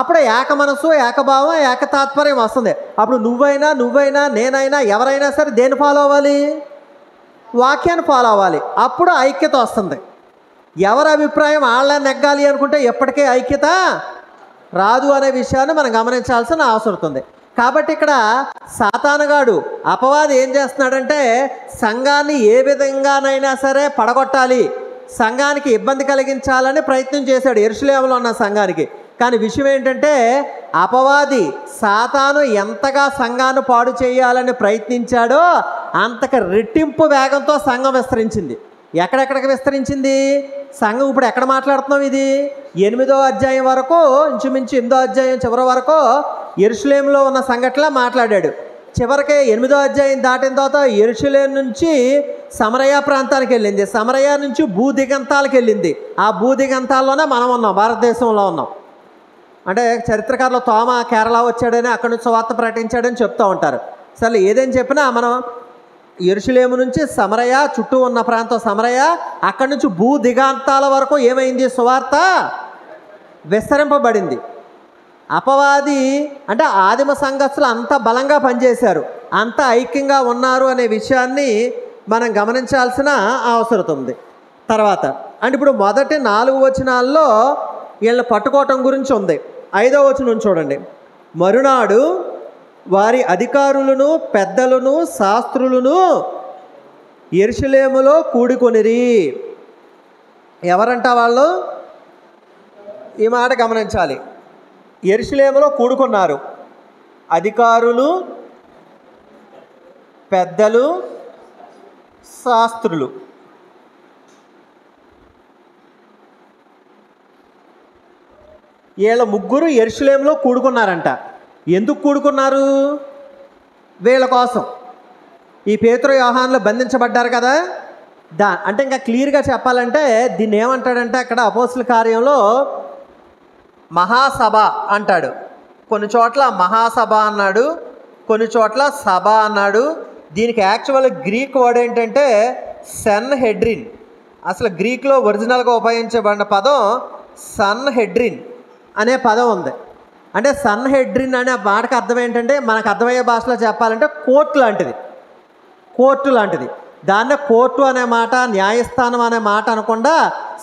అప్పుడే ఏక మనసు, ఏకభావం, ఏకతాత్పర్యం వస్తుంది. అప్పుడు నువ్వైనా నేనైనా ఎవరైనా సరే దేన్ని ఫాలో అవ్వాలి? వాక్యాన్ని ఫాలో అవ్వాలి. అప్పుడు ఐక్యత వస్తుంది. ఎవరి అభిప్రాయం వాళ్ళ నెగ్గాలి అనుకుంటే ఎప్పటికే ఐక్యత రాదు అనే విషయాన్ని మనం గమనించాల్సిన అవసరం ఉంది. కాబట్టి ఇక్కడ సాతానుగాడు, అపవాది ఏం చేస్తున్నాడంటే, సంఘాన్ని ఏ విధంగానైనా సరే పడగొట్టాలి, సంఘానికి ఇబ్బంది కలిగించాలని ప్రయత్నం చేశాడు యెరూషలేములో ఉన్న సంఘానికి. కానీ విషయం ఏంటంటే, అపవాది సాతాను ఎంతగా సంఘాన్ని పాడు చేయాలని ప్రయత్నించాడో అంతకు రెట్టింపు వేగంతో సంఘం విస్తరించింది. ఎక్కడెక్కడికి విస్తరించింది? సంఘం ఇప్పుడు ఎక్కడ మాట్లాడుతున్నాం? ఇది 8వ అధ్యాయం వరకు, ఇంచుమించు 8వ అధ్యాయం చివరి వరకు యెరూషలేములో ఉన్న సంఘటనలా మాట్లాడాడు. చివరికి 8వ అధ్యాయం దాటిన తర్వాత యెరూషలేం నుంచి సమరయ ప్రాంతానికి వెళ్ళింది. సమరయ నుంచి భూదిగంతాలకు వెళ్ళింది. ఆ భూదిగంతాల్లోనే మనం ఉన్నాం, భారతదేశంలో ఉన్నాం. అంటే చరిత్రకారులు తోమా కేరళ వచ్చాడని, అక్కడి నుంచి సువార్త ప్రకటించాడని చెప్తూ ఉంటారు. సరే ఏదేం చెప్పినా మనం యెరూషలేము నుంచి సమరయ, చుట్టూ ఉన్న ప్రాంతం సమరయ, అక్కడి నుంచి భూ దిగాంతాల వరకు ఏమైంది? సువార్త విస్తరింపబడింది. అపవాది అంటే ఆదిమ సంఘస్థులు అంత బలంగా పనిచేశారు, అంత ఐక్యంగా ఉన్నారు అనే విషయాన్ని మనం గమనించాల్సిన అవసరం ఉంది. తర్వాత అంటే ఇప్పుడు మొదటి 4 వచనాల్లో వీళ్ళని పట్టుకోవటం గురించి ఉంది. 5వ వచనం చూడండి. మరునాడు వారి అధికారులను, పెద్దలను, శాస్త్రులను యెరూషలేములో కూడుకొనిరి. ఎవరంట వాళ్ళు? ఈ మాట గమనించాలి. యెరూషలేములో కూడుకున్నారు. అధికారులు, పెద్దలు, శాస్త్రులు. వీళ్ళ ముగ్గురు యెరూషలేములో కూడుకున్నారంట. ఎందుకు కూడుకున్నారు? వీళ్ళ కోసం. ఈ పేతురు యోహానులు బంధించబడ్డారు కదా, అంటే ఇంకా క్లియర్గా చెప్పాలంటే దీన్ని ఏమంటాడంటే అక్కడ అపోస్తుల కార్యంలో మహాసభ అంటాడు. కొన్ని చోట్ల మహాసభ అన్నాడు, కొన్ని చోట్ల సభ అన్నాడు. దీనికి యాక్చువల్ గ్రీక్ వర్డ్ ఏంటంటే సన్హెడ్రిన్. అసలు గ్రీక్లో ఒరిజినల్గా ఉపయోగించబడిన పదం సన్హెడ్రిన్ అనే పదం ఉంది. అంటే సన్హెడ్రిన్ అనే మాటకు అర్థం ఏంటంటే, మనకు అర్థమయ్యే భాషలో చెప్పాలంటే కోర్టు లాంటిది. దాన్నే కోర్టు అనే మాట, న్యాయస్థానం అనే మాట అనకుండా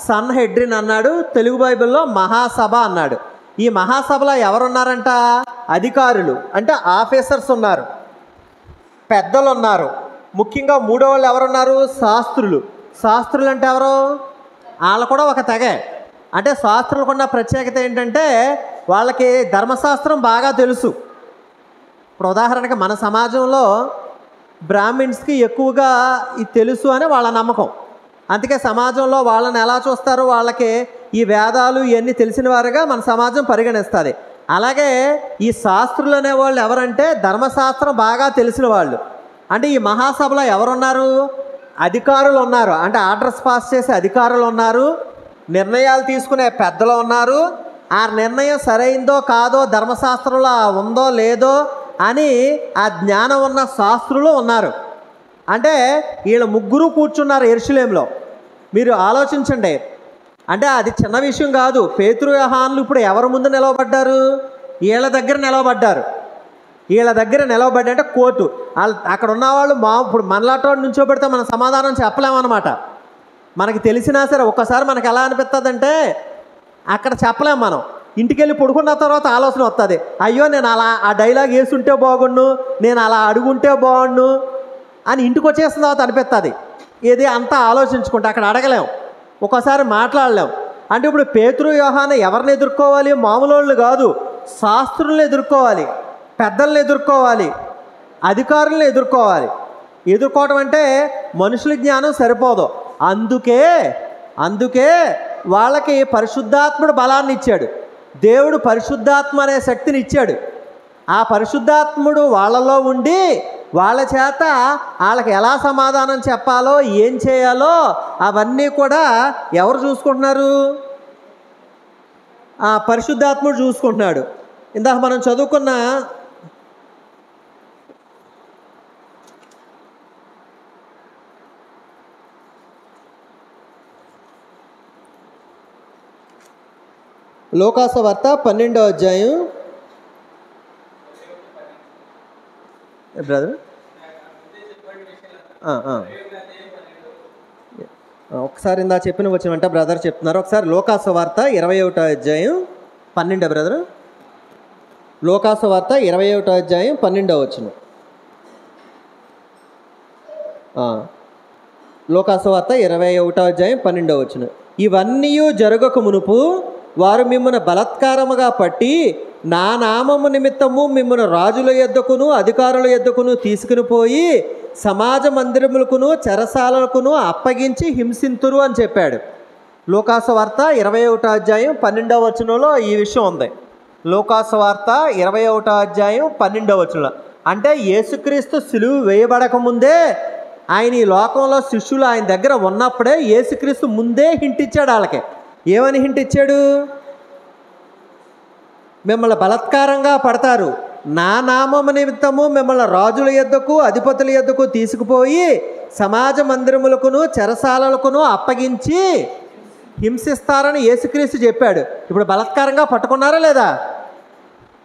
సన్ హెడ్రిన్ అన్నాడు. తెలుగు బైబిల్లో మహాసభ అన్నాడు. ఈ మహాసభలో ఎవరున్నారంట? అధికారులు అంటే ఆఫీసర్స్ ఉన్నారు, పెద్దలు ఉన్నారు. ముఖ్యంగా మూడో వాళ్ళు ఎవరున్నారు? శాస్త్రులు. శాస్త్రులు అంటే ఎవరు? వాళ్ళు కూడా ఒక తెగే. అంటే శాస్త్రులకు ఉన్న ప్రత్యేకత ఏంటంటే వాళ్ళకి ధర్మశాస్త్రం బాగా తెలుసు. ఇప్పుడు ఉదాహరణకి మన సమాజంలో బ్రాహ్మిన్స్కి ఎక్కువగా ఇది తెలుసు అని వాళ్ళ నమ్మకం. అందుకే సమాజంలో వాళ్ళని ఎలా చూస్తారో వాళ్ళకి ఈ వేదాలు ఇవన్నీ తెలిసిన వారుగా మన సమాజం పరిగణిస్తుంది. అలాగే ఈ శాస్త్రులు అనేవాళ్ళు ఎవరంటే ధర్మశాస్త్రం బాగా తెలిసిన వాళ్ళు. అంటే ఈ మహాసభలో ఎవరున్నారు? అధికారులు ఉన్నారు. అంటే ఆర్డర్స్ పాస్ చేసే అధికారులు ఉన్నారు, నిర్ణయాలు తీసుకునే పెద్దలు ఉన్నారు. ఆ నిర్ణయం సరైందో కాదో, ధర్మశాస్త్రంలో ఉందో లేదో అని ఆ జ్ఞానం ఉన్న శాస్త్రులు ఉన్నారు. అంటే వీళ్ళ ముగ్గురు కూర్చున్నారు యెరూషలేములో. మీరు ఆలోచించండి. అంటే అది చిన్న విషయం కాదు. పేతురు యోహానులు ఇప్పుడు ఎవరి ముందు నిలవబడ్డారు? వీళ్ళ దగ్గర నిలవబడ్డారు. వీళ్ళ దగ్గర నిలవబడ్డా అంటే కోర్టు. వాళ్ళు అక్కడ ఉన్నవాళ్ళు ఇప్పుడు మనలాటోడు నుంచోబెడితే మనం సమాధానం చెప్పలేమన్నమాట. మనకి తెలిసినా సరే ఒక్కసారి మనకు ఎలా అనిపిస్తుందంటే అక్కడ చెప్పలేం. మనం ఇంటికి వెళ్ళి పడుకున్న తర్వాత ఆలోచన వస్తుంది, అయ్యో నేను అలా ఆ డైలాగ్ వేసుంటే బాగుండు, నేను అలా అడుగుంటే బాగుండు అని ఇంటికి వచ్చేసిన తర్వాత అనిపిస్తుంది. ఇది అంతా ఆలోచించుకుంటే అక్కడ అడగలేం, ఒక్కోసారి మాట్లాడలేం. అంటే ఇప్పుడు పేతురు యోహాను ఎవరిని ఎదుర్కోవాలి? మామూలు వాళ్ళు కాదు, శాస్త్రులను ఎదుర్కోవాలి, పెద్దలను ఎదుర్కోవాలి, అధికారులను ఎదుర్కోవాలి. ఎదుర్కోవటం అంటే మనుషుల జ్ఞానం సరిపోదు. అందుకే వాళ్ళకి పరిశుద్ధాత్ముడు బలాన్ని ఇచ్చాడు. దేవుడు పరిశుద్ధాత్మ అనే శక్తిని ఇచ్చాడు. ఆ పరిశుద్ధాత్ముడు వాళ్ళలో ఉండి వాళ్ళ చేత వాళ్ళకి ఎలా సమాధానం చెప్పాలో, ఏం చేయాలో అవన్నీ కూడా ఎవరు చూసుకుంటున్నారు? ఆ పరిశుద్ధాత్ముడు చూసుకుంటున్నాడు. ఇందాక మనం చదువుకున్న లోకాసు వార్త 12వ అధ్యాయం బ్రదర్ ఒకసారి ఇందా చెప్పిన వచ్చినంట బ్రదర్ చెప్తున్నారు. ఒకసారి లోకాసు వార్త 21వ అధ్యాయం 12 బ్రదర్. లోకాసు వార్త 21వ అధ్యాయం 12వ వచనం. లోకాసు వార్త 21వ అధ్యాయం 12వ వచనం. ఇవన్నీ జరగక మునుపు వారు మిమ్మల్ని బలాత్కారముగా పట్టి నా నామము నిమిత్తము మిమ్మల్ని రాజుల యొద్దకును అధికారుల యొద్దకును తీసుకుని పోయి సమాజ మందిరములకును చెరసాలకును అప్పగించి హింసింతురు అని చెప్పాడు. లోకాసు వార్త 21వ అధ్యాయం 12వ వచనంలో ఈ విషయం ఉంది. లోకాసు వార్త 21వ అధ్యాయం 12వ వచనంలో అంటే యేసుక్రీస్తు సిలువ వేయబడకముందే ఆయన ఈ లోకంలో శిష్యులు ఆయన దగ్గర ఉన్నప్పుడే యేసుక్రీస్తు ముందే హింట్ ఇచ్చాడు వాళ్ళకి. ఏమని హింట్ ఇచ్చాడు? మిమ్మల్ని బలాత్కారంగా పడతారు, నా నామము నిమిత్తము మిమ్మల్ని రాజుల యొద్దకు అధిపతుల యొద్దకు తీసుకుపోయి సమాజ మందిరములకును చెరసాలకును అప్పగించి హింసిస్తారని యేసుక్రీస్తు చెప్పాడు. ఇప్పుడు బలాత్కారంగా పట్టుకున్నారా లేదా?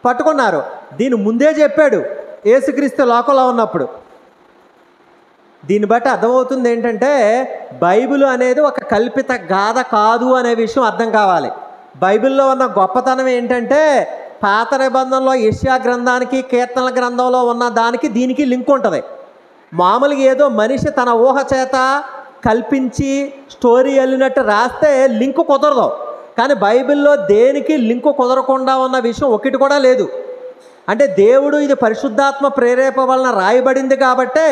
పట్టుకున్నారు. దీని ముందే చెప్పాడు యేసుక్రీస్తు లోకంలో ఉన్నప్పుడు. దీన్ని బట్టి అర్థమవుతుంది ఏంటంటే బైబిల్ అనేది ఒక కల్పిత గాథ కాదు అనే విషయం అర్థం కావాలి. బైబిల్లో ఉన్న గొప్పతనం ఏంటంటే పాత నిబంధనలో యెషయా గ్రంథానికి కీర్తనల గ్రంథంలో ఉన్న దానికి దీనికి లింక్ ఉంటుంది. మామూలుగా ఏదో మనిషి తన ఊహ చేత కల్పించి స్టోరీ వెళ్ళినట్టు రాస్తే లింక్ కుదరదు. కానీ బైబిల్లో దేనికి లింకు కుదరకుండా ఉన్న విషయం ఒకటి కూడా లేదు. అంటే దేవుడు ఇది పరిశుద్ధాత్మ ప్రేరేప వలన రాయబడింది కాబట్టే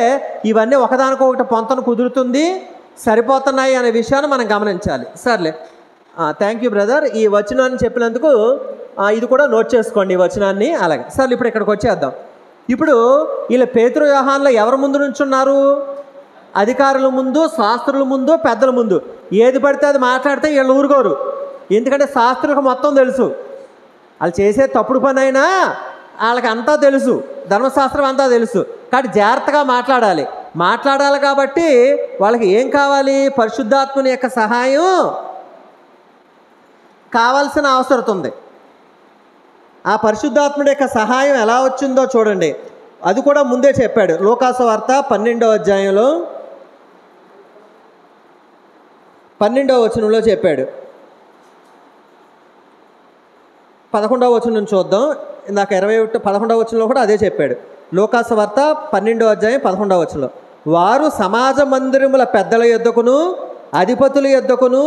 ఇవన్నీ ఒకదానికొకటి పొంతన కుదురుతుంది, సరిపోతున్నాయి అనే విషయాన్ని మనం గమనించాలి. సర్లే, థ్యాంక్ యూ బ్రదర్. ఈ వచనాన్ని చెప్పినందుకు ఇది కూడా నోట్ చేసుకోండి, ఈ వచనాన్ని. అలాగే సర్లే, ఇప్పుడు ఇక్కడికి వచ్చేద్దాం. ఇప్పుడు వీళ్ళ పేతురు యోహానులో ఎవరి ముందు నుంచున్నారు? అధికారుల ముందు, శాస్త్రుల ముందు, పెద్దల ముందు. ఏది పడితే అది మాట్లాడితే వీళ్ళు ఊరుకోరు. ఎందుకంటే శాస్త్రులకు మొత్తం తెలుసు. వాళ్ళు చేసే తప్పుడు పని అయినా వాళ్ళకి అంతా తెలుసు, ధర్మశాస్త్రం అంతా తెలుసు. కాబట్టి జాగ్రత్తగా మాట్లాడాలి కాబట్టి వాళ్ళకి ఏం కావాలి? పరిశుద్ధాత్మని యొక్క సహాయం కావాల్సిన అవసరం ఉంది. ఆ పరిశుద్ధాత్ముడి యొక్క సహాయం ఎలా వచ్చిందో చూడండి. అది కూడా ముందే చెప్పాడు. లోకాసు వార్త 12వ అధ్యాయంలో 12వ వచనంలో చెప్పాడు. 11వ వచనం నుంచి చూద్దాం. ఇందాక 11వ వచనంలో కూడా అదే చెప్పాడు. లూకాసు వార్త 12వ అధ్యాయం 11వ వచనంలో, వారు సమాజ మందిరముల పెద్దల యొద్దకును అధిపతుల యొద్దకును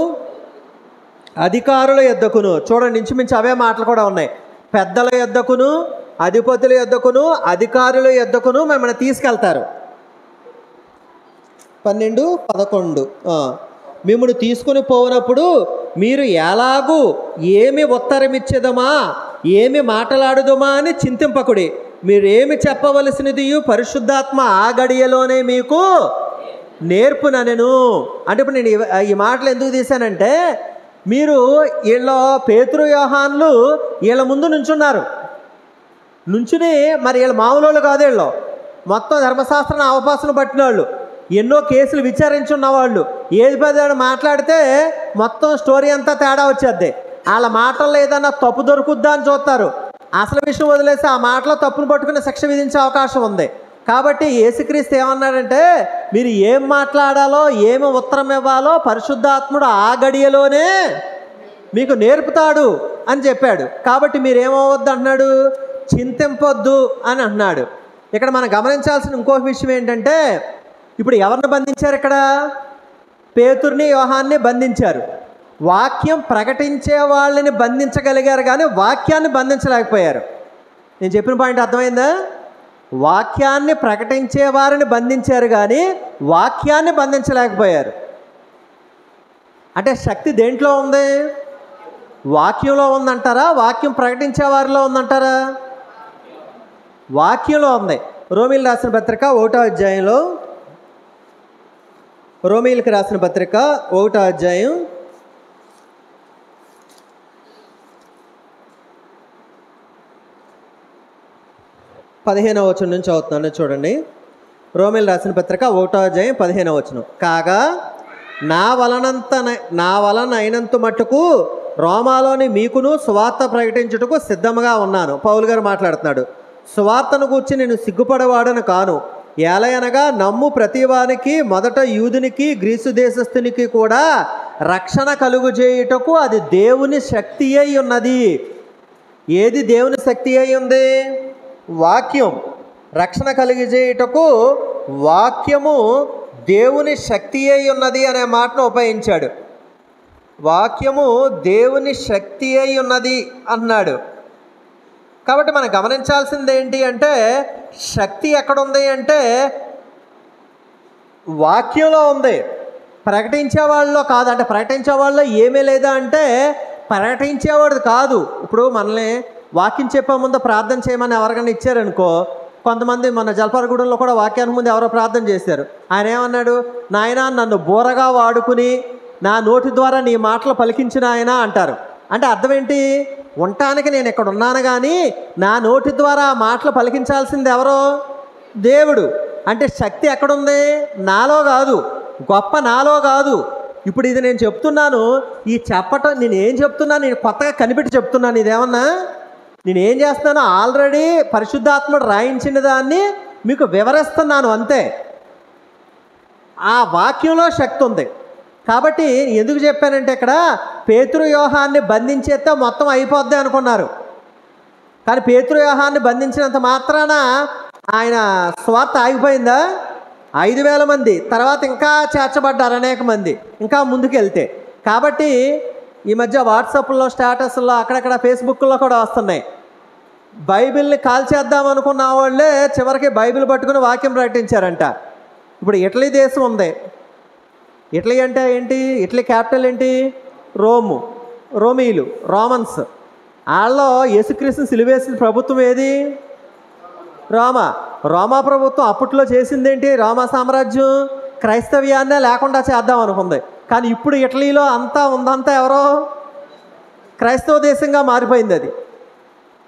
అధికారుల యొద్దకును, చూడండి ఇంచుమించు అవే మాటలు కూడా ఉన్నాయి. పెద్దల యొద్దకును అధిపతుల యొద్దకును అధికారుల యొద్దకును మిమ్మల్ని తీసుకెళ్తారు. 12:11 మిమ్మల్ని తీసుకుని పోనప్పుడు మీరు ఎలాగూ ఏమి ఉత్తరమిచ్చేదమా ఏమి మాట్లాడుదమా అని చింతింపకుడి. మీరేమి చెప్పవలసినది పరిశుద్ధాత్మ ఆ గడియలోనే మీకు నేర్పుననెను. అంటే ఇప్పుడు నేను ఈ మాటలు ఎందుకు తీశానంటే, మీరు వీళ్ళ పేతురు యోహాన్లు వీళ్ళ ముందు నుంచున్నారు. నుంచుని మరి వీళ్ళు మామూలు కాదు, వీళ్ళు మొత్తం ధర్మశాస్త్రాన్ని అవపాసన పట్టిన వాళ్ళు, ఎన్నో కేసులు విచారించున్న వాళ్ళు, ఏది పదాడు మాట్లాడితే మొత్తం స్టోరీ అంతా తేడా వచ్చేద్ది. వాళ్ళ మాటల్లో ఏదన్నా తప్పు దొరుకుద్దా అని చూస్తారు. అసలు విషయం వదిలేసి ఆ మాటలో తప్పును పట్టుకుని శిక్ష విధించే అవకాశం ఉంది. కాబట్టి యేసుక్రీస్తు ఏమన్నాడంటే, మీరు ఏం మాట్లాడాలో ఏమి ఉత్తరం ఇవ్వాలో పరిశుద్ధాత్ముడు ఆ గడియలోనే మీకు నేర్పుతాడు అని చెప్పాడు. కాబట్టి మీరేమవద్దు అంటున్నాడు, చింతింపొద్దు అని అంటున్నాడు. ఇక్కడ మనం గమనించాల్సిన ఇంకొక విషయం ఏంటంటే, ఇప్పుడు ఎవరిని బంధించారు? ఇక్కడ పేతుర్ని యోహాన్ని బంధించారు. వాక్యం ప్రకటించే వాళ్ళని బంధించగలిగారు కానీ వాక్యాన్ని బంధించలేకపోయారు. నేను చెప్పిన పాయింట్ అర్థమైందా? వాక్యాన్ని ప్రకటించే వారిని బంధించారు కానీ వాక్యాన్ని బంధించలేకపోయారు. అంటే శక్తి దేంట్లో ఉంది? వాక్యంలో ఉందంటారా, వాక్యం ప్రకటించే వారిలో ఉందంటారా? వాక్యంలో ఉంది. రోమీయులకు రాసిన పత్రిక 1వ అధ్యాయంలో, రోమీయులకు రాసిన పత్రిక 1వ అధ్యాయం 15వ వచనం నుంచి అవుతున్నాను చూడండి. రోమీయులకు రాసిన పత్రిక 1వ అధ్యాయం 15వ వచనం, కాగా నా వలన అయినంత మట్టుకు రోమాలోని మీకును సువార్త ప్రకటించుటకు సిద్ధంగా ఉన్నాను. పౌలు గారు మాట్లాడుతున్నాడు. సువార్తను గూర్చి నేను సిగ్గుపడేవాడను కాను. ఏలయనగా నమ్ము ప్రతివానికి మొదట యూదునికి గ్రీసు దేశస్థునికి కూడా రక్షణ కలుగుజేయుటకు అది దేవుని శక్తి అయి ఉన్నది. ఏది దేవుని శక్తి అయి ఉంది? వాక్యం. రక్షణ కలిగజేయుటకు వాక్యము దేవుని శక్తి అయి ఉన్నది అనే మాటను ఉపయోగించాడు. వాక్యము దేవుని శక్తి అయి ఉన్నది అన్నాడు. కాబట్టి మనం గమనించాల్సింది ఏంటి అంటే, శక్తి ఎక్కడుంది అంటే వాక్యంలో ఉంది, ప్రకటించే వాళ్ళలో కాదు. అంటే ప్రకటించే వాళ్ళలో ఏమీ లేదా అంటే ప్రకటించేవాడు కాదు. ఇప్పుడు మనల్ని వాక్యం చెప్పే ముందు ప్రార్థన చేయమని ఎవరికైనా ఇచ్చారనుకో, కొంతమంది మన జలపారగూడెంలో కూడా వాక్యానికి ముందు ఎవరో ప్రార్థన చేశారు. ఆయన ఏమన్నాడు? నాయన నన్ను బోరగా వాడుకుని నా నోటి ద్వారా నీ మాటలు పలికించిన ఆయన అంటారు. అంటే అర్థం ఏంటి? ఉండటానికి నేను ఇక్కడ ఉన్నాను కానీ నా నోటి ద్వారా మాటలు పలికించాల్సింది ఎవరో? దేవుడు. అంటే శక్తి ఎక్కడుంది? నాలో కాదు, గొప్ప నాలో కాదు. ఇప్పుడు ఇది నేను చెప్తున్నాను, ఈ చెప్పటం నేను ఏం చెప్తున్నాను, నేను కొత్తగా కనిపెట్టి చెప్తున్నాను. ఇదేమన్నా నేను ఏం చేస్తున్నాను, ఆల్రెడీ పరిశుద్ధాత్ముడు రాయించిన దాన్ని మీకు వివరిస్తున్నాను అంతే. ఆ వాక్యంలో శక్తి ఉంది. కాబట్టి ఎందుకు చెప్పానంటే, ఇక్కడ పేతురు యోహాన్ని బంధించేస్తే మొత్తం అయిపోద్ది అనుకున్నారు. కానీ పేతురు యోహాన్ని బంధించినంత మాత్రాన ఆయన స్వార్థ ఆగిపోయిందా? 5,000 మంది తర్వాత ఇంకా చేర్చబడ్డారు, అనేక మంది ఇంకా ముందుకెళ్తే. కాబట్టి ఈ మధ్య వాట్సాప్లో స్టేటస్లో అక్కడక్కడ ఫేస్బుక్లో కూడా వస్తున్నాయి, బైబిల్ని కాల్చేద్దాం అనుకున్న వాళ్ళే చివరికి బైబిల్ పట్టుకుని వాక్యం ప్రకటించారంట. ఇప్పుడు ఇటలీ దేశం ఉంది. ఇటలీ అంటే ఏంటి? ఇటలీ క్యాపిటల్ ఏంటి? రోము. రోమీలు, రోమన్స్. వాళ్ళలో యేసుక్రీస్తుని సిలువేసిన ప్రభుత్వం ఏది? రోమా. రోమా ప్రభుత్వం అప్పట్లో చేసిందేంటి? రోమా సామ్రాజ్యం క్రైస్తవ్యాన్నే లేకుండా చేద్దాం అనుకుంది. కానీ ఇప్పుడు ఇటలీలో అంతా ఉందంతా ఎవరో క్రైస్తవ దేశంగా మారిపోయింది అది.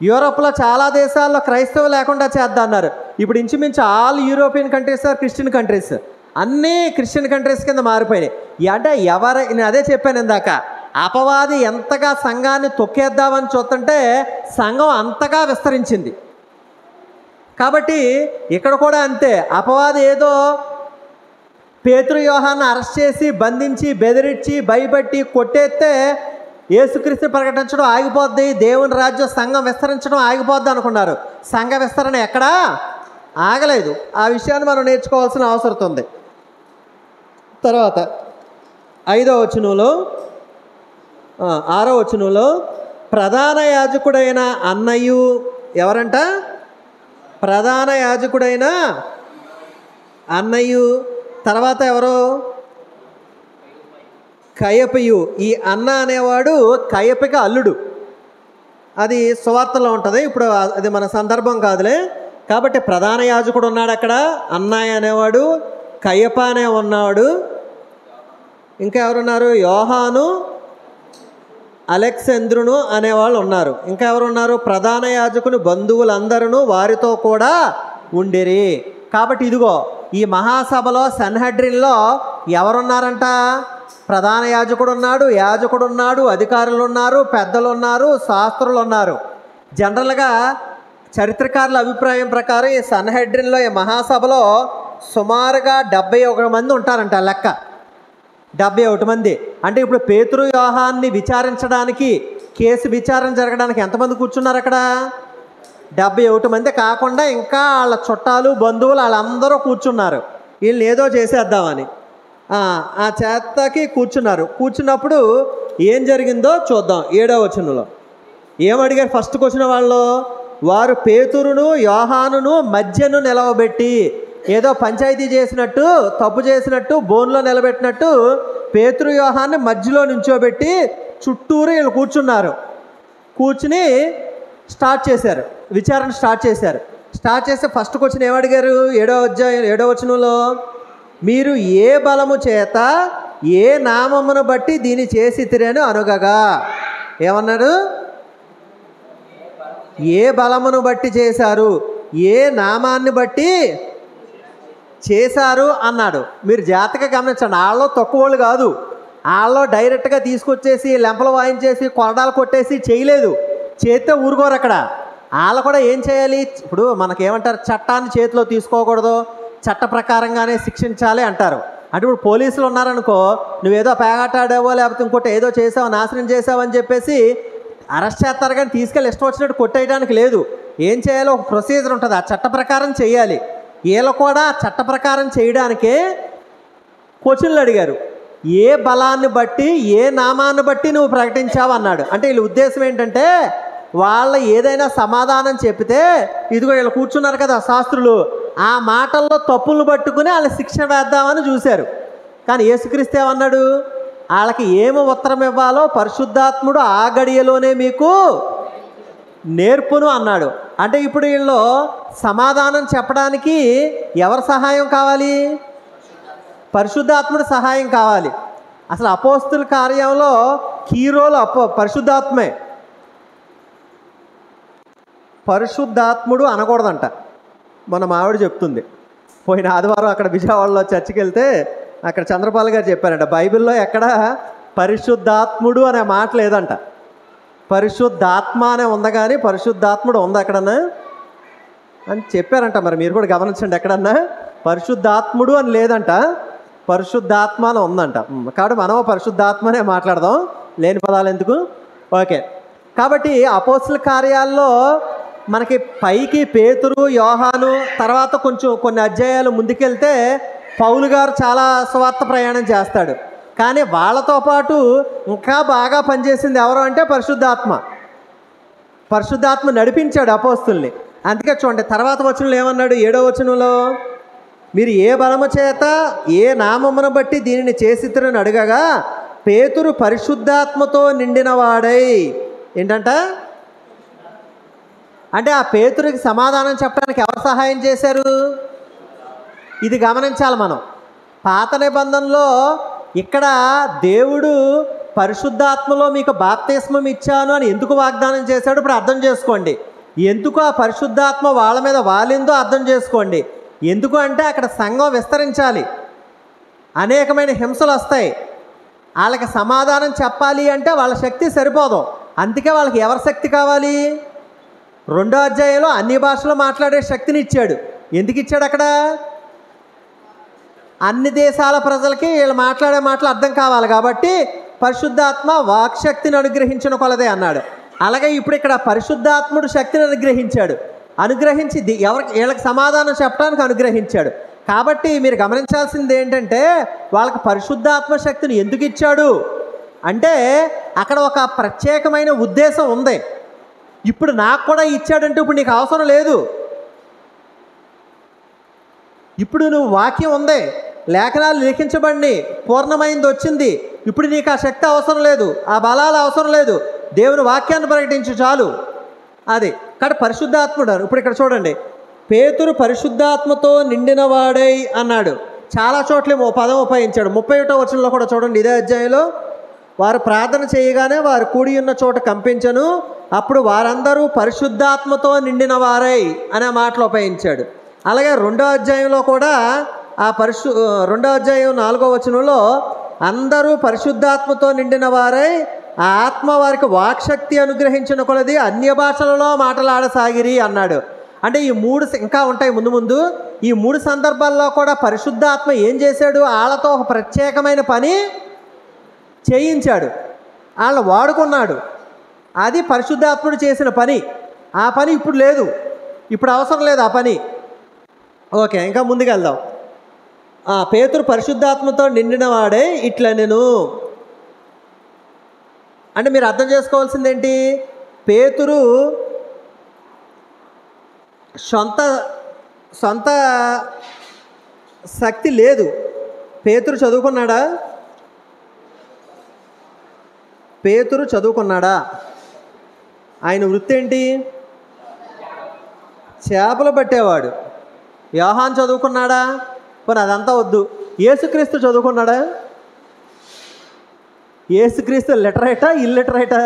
యూరోప్లో చాలా దేశాల్లో క్రైస్తవం లేకుండా చేద్దాం అన్నారు. ఇప్పుడు ఇంచుమించు all European countries are Christian countries, అన్నీ క్రిస్టియన్ కంట్రీస్ కింద మారిపోయినాయి. అంటే నేను అదే చెప్పాను ఇందాక, అపవాది ఎంతగా సంఘాన్ని తొక్కేద్దామని చూస్తుంటే సంఘం అంతగా విస్తరించింది. కాబట్టి ఇక్కడ కూడా అంతే, అపవాది ఏదో పేతురు యోహాన్ని అరెస్ట్ చేసి బంధించి బెదిరించి భయపెట్టి కొట్టేస్తే యేసుక్రీస్తు ప్రకటించడం ఆగిపోద్ది, దేవుని రాజ్యం సంఘం విస్తరించడం ఆగిపోద్ది అనుకున్నారు. సంఘ విస్తరణ ఎక్కడా ఆగలేదు. ఆ విషయాన్ని మనం నేర్చుకోవాల్సిన అవసరం ఉంది. తర్వాత 5వ వచనంలో 6వ వచనంలో ప్రధాన యాజకుడైన అన్నయ్యు, ఎవరంట? ప్రధాన యాజకుడైన అన్నయ్యు, తర్వాత ఎవరు? కయపయు. ఈ అన్న అనేవాడు కయపకి అల్లుడు. అది సువార్తలో ఉంటుంది, ఇప్పుడు అది మన సందర్భం కాదులే. కాబట్టి ప్రధాన యాజకుడు ఉన్నాడు అక్కడ, అన్నయ్య అనేవాడు, కయప అనే ఉన్నాడు, ఇంకా ఎవరున్నారు? యోహాను, అలెక్సంద్రును అనేవాళ్ళు ఉన్నారు. ఇంకా ఎవరున్నారు? ప్రధాన యాజకుని బంధువులందరూ వారితో కూడా ఉండిరి. కాబట్టి ఇదిగో ఈ మహాసభలో సన్హెడ్రిన్లో ఎవరున్నారంట? ప్రధాన యాజకుడు ఉన్నాడు, యాజకుడు ఉన్నాడు, అధికారులు ఉన్నారు, పెద్దలు ఉన్నారు, శాస్త్రులు ఉన్నారు. జనరల్గా చరిత్రకారుల అభిప్రాయం ప్రకారం ఈ సన్హెడ్రిన్లో ఈ మహాసభలో సుమారుగా 71 మంది ఉంటారంట లెక్క. 71 మంది అంటే ఇప్పుడు పేతురు యోహాన్ని విచారించడానికి, కేసు విచారణ జరగడానికి ఎంతమంది కూర్చున్నారు అక్కడ? 71 మంది కాకుండా ఇంకా వాళ్ళ చుట్టాలు బంధువులు వాళ్ళందరూ కూర్చున్నారు. వీళ్ళని ఏదో చేసేద్దామని ఆ చేతకి కూర్చున్నారు. కూర్చున్నప్పుడు ఏం జరిగిందో చూద్దాం. 7వ వచనంలో ఏమడిగారు? ఫస్ట్ క్వశ్చన్ వాళ్ళు, వారు పేతురును యోహానును మధ్యను నిలవబెట్టి, ఏదో పంచాయతీ చేసినట్టు, తప్పు చేసినట్టు బోన్లో నిలబెట్టినట్టు పేతురు యోహాన్ని మధ్యలో నుంచోబెట్టి చుట్టూరు వీళ్ళు కూర్చున్నారు. కూర్చుని స్టార్ట్ చేశారు, విచారణ స్టార్ట్ చేశారు. స్టార్ట్ చేస్తే ఫస్ట్ క్వశ్చన్ ఏమడిగారు? 7వ వచనంలో, మీరు ఏ బలము చేత ఏ నామమును బట్టి దీన్ని చేసి తిరని అనుగగా. ఏమన్నాడు? ఏ బలమును బట్టి చేశారు, ఏ నామాన్ని బట్టి చేశారు అన్నాడు. మీరు జాగ్రత్తగా గమనించండి. వాళ్ళలో తక్కువ వాళ్ళు కాదు, వాళ్ళలో డైరెక్ట్గా తీసుకొచ్చేసి లెంపలు వాయించేసి కొరడాలు కొట్టేసి చేయలేదు. చేస్తే ఊరుకోరు అక్కడ. వాళ్ళు కూడా ఏం చేయాలి? ఇప్పుడు మనకేమంటారు? చట్టాన్ని చేతిలో తీసుకోకూడదు, చట్ట ప్రకారంగానే శిక్షించాలి అంటారు. అంటే ఇప్పుడు పోలీసులు ఉన్నారనుకో, నువ్వేదో పేగాట ఆడావో లేకపోతే ఇంకోటి ఏదో చేసావో, నాశనం చేసావు అని చెప్పేసి అరెస్ట్ చేస్తారు, కానీ తీసుకెళ్ళి ఇష్టం వచ్చినట్టు కొట్టేయడానికి లేదు. ఏం చేయాలో ఒక ప్రొసీజర్ ఉంటుంది, ఆ చట్ట ప్రకారం చేయాలి. వీళ్ళు కూడా చట్ట ప్రకారం చేయడానికే క్వశ్చన్లు అడిగారు. ఏ బలాన్ని బట్టి ఏ నామాన్ని బట్టి నువ్వు ప్రకటించావు అన్నాడు. అంటే వీళ్ళ ఉద్దేశం ఏంటంటే, వాళ్ళ ఏదైనా సమాధానం చెప్తే, ఇదిగో వీళ్ళు కూర్చున్నారు కదా శాస్త్రులు, ఆ మాటల్లో తప్పులను పట్టుకుని వాళ్ళ శిక్ష వేద్దామని చూశారు. కానీ యేసుక్రీస్తు ఏమన్నాడు? వాళ్ళకి ఏమి ఉత్తరం ఇవ్వాలో పరిశుద్ధాత్ముడు ఆ గడియలోనే మీకు నేర్పును అన్నాడు. అంటే ఇప్పుడు వీళ్ళు సమాధానం చెప్పడానికి ఎవరి సహాయం కావాలి? పరిశుద్ధాత్ముడి సహాయం కావాలి. అసలు అపోస్తుల కార్యంలో కీరోలు పరిశుద్ధాత్మే. పరిశుద్ధాత్ముడు అనకూడదంట. మన మావిడ చెప్తుంది. పోయిన ఆదివారం అక్కడ విజయవాడలో చర్చికి వెళ్తే అక్కడ చంద్రపాల్ గారు చెప్పారంట, బైబిల్లో ఎక్కడ పరిశుద్ధాత్ముడు అనే మాట లేదంట. పరిశుద్ధాత్మ అనే ఉంది, కానీ పరిశుద్ధాత్ముడు ఉంది ఎక్కడన్నా అని చెప్పారంట. మరి మీరు కూడా గమనించండి, ఎక్కడన్నా పరిశుద్ధాత్ముడు అని లేదంట, పరిశుద్ధాత్మ అని ఉందంట. కాబట్టి మనం పరిశుద్ధాత్మనే మాట్లాడదాం, లేని పదాలు ఎందుకు. ఓకే. కాబట్టి అపోస్తుల కార్యాల్లో మనకి పైకి పేతురు, యోహాను, తర్వాత కొన్ని అధ్యాయాలు ముందుకెళ్తే పౌలు గారు చాలా స్వార్థ ప్రయాణం చేస్తాడు. కానీ వాళ్ళతో పాటు ఇంకా బాగా పనిచేసింది ఎవరు అంటే పరిశుద్ధాత్మ. పరిశుద్ధాత్మ నడిపించాడు అపోస్తుల్ని. అందుకే చూడండి తర్వాత వచనంలో ఏమన్నాడు? 7వ వచనంలో, మీరు ఏ బలము చేత ఏ నామమును బట్టి దీనిని చేసిద్దరని అడగగా పేతురు పరిశుద్ధాత్మతో నిండినవాడై. ఏంటంట? అంటే ఆ పేతురికి సమాధానం చెప్పడానికి ఎవరు సహాయం చేశారు? ఇది గమనించాలి మనం. పాత నిబంధనలో ఇక్కడ దేవుడు పరిశుద్ధాత్మలో మీకు బాప్తిస్మం ఇచ్చాను అని ఎందుకు వాగ్దానం చేశాడు ఇప్పుడు అర్థం చేసుకోండి. ఎందుకు ఆ పరిశుద్ధాత్మ వాళ్ళ మీద వాలిందో అర్థం చేసుకోండి. ఎందుకు అంటే అక్కడ సంఘం విస్తరించాలి, అనేకమైన హింసలు వస్తాయి. వాళ్ళకి సమాధానం చెప్పాలి అంటే వాళ్ళ శక్తి సరిపోదు. అందుకే వాళ్ళకి ఎవరి శక్తి కావాలి? 2వ అధ్యాయంలో అన్ని భాషలో మాట్లాడే శక్తిని ఇచ్చాడు. ఎందుకు ఇచ్చాడు? అక్కడ అన్ని దేశాల ప్రజలకి వీళ్ళు మాట్లాడే మాటలు అర్థం కావాలి కాబట్టి పరిశుద్ధాత్మ వాక్శక్తిని అనుగ్రహించిన కొలదే అన్నాడు. అలాగే ఇప్పుడు ఇక్కడ పరిశుద్ధాత్ముడు శక్తిని అనుగ్రహించి వీళ్ళకి సమాధానం చెప్పడానికి అనుగ్రహించాడు. కాబట్టి మీరు గమనించాల్సింది ఏంటంటే వాళ్ళకి పరిశుద్ధాత్మ శక్తిని ఎందుకు ఇచ్చాడు అంటే అక్కడ ఒక ప్రత్యేకమైన ఉద్దేశం ఉంది. ఇప్పుడు నాకు కూడా ఇచ్చాడంటే ఇప్పుడు నీకు అవసరం లేదు. ఇప్పుడు నువ్వు వాక్యం ఉంది, లేఖనాలు లిఖించబడి పూర్ణమైంది వచ్చింది, ఇప్పుడు నీకు ఆ శక్తి అవసరం లేదు, ఆ బలాలు అవసరం లేదు, దేవుని వాక్యాన్ని ప్రకటించు చాలు. అది కానీ పరిశుద్ధాత్ముడు. ఇప్పుడు ఇక్కడ చూడండి, పేతురు పరిశుద్ధాత్మతో నిండినవాడై అన్నాడు. చాలా చోట్ల పదం ఉపయోగించాడు. 31వ వచనంలో కూడా చూడండి, ఇదే అధ్యాయంలో వారు ప్రార్థన చేయగానే వారు కూడి ఉన్న చోట కంపించను, అప్పుడు వారందరూ పరిశుద్ధాత్మతో నిండిన వారై అనే మాటలు ఉపయోగించాడు. అలాగే 2వ అధ్యాయంలో కూడా ఆ 2వ అధ్యాయం 4వ వచనంలో అందరూ పరిశుద్ధాత్మతో నిండిన వారై ఆ ఆత్మ వారికి వాక్శక్తి అనుగ్రహించిన కొలది అన్య భాషలలో మాట్లాడసాగిరి అన్నాడు. అంటే ఈ 3 ఇంకా ఉంటాయి ముందు. ఈ 3 సందర్భాల్లో కూడా పరిశుద్ధాత్మ ఏం చేశాడు? వాళ్ళతో ఒక ప్రత్యేకమైన పని చేయించాడు, వాళ్ళని వాడుకున్నాడు. అది పరిశుద్ధాత్ముడు చేసిన పని. ఆ పని ఇప్పుడు లేదు, ఇప్పుడు అవసరం లేదు ఆ పని. ఓకే, ఇంకా ముందుకెళ్దాం. పేతురు పరిశుద్ధాత్మతో నిండిన వాడే ఇట్లా నేను అంటే మీరు అర్థం చేసుకోవాల్సింది ఏంటి? పేతురు సొంత శక్తి లేదు. పేతురు చదువుకున్నాడా? పేతురు చదువుకున్నాడా? ఆయన వృత్తి ఏంటి? చేపలు పట్టేవాడు. యోహాను చదువుకున్నాడా? పోనీ అదంతా వద్దు. యేసుక్రీస్తు చదువుకున్నాడా? యేసుక్రీస్తు లిటరేటా ఇల్లిటరేటా?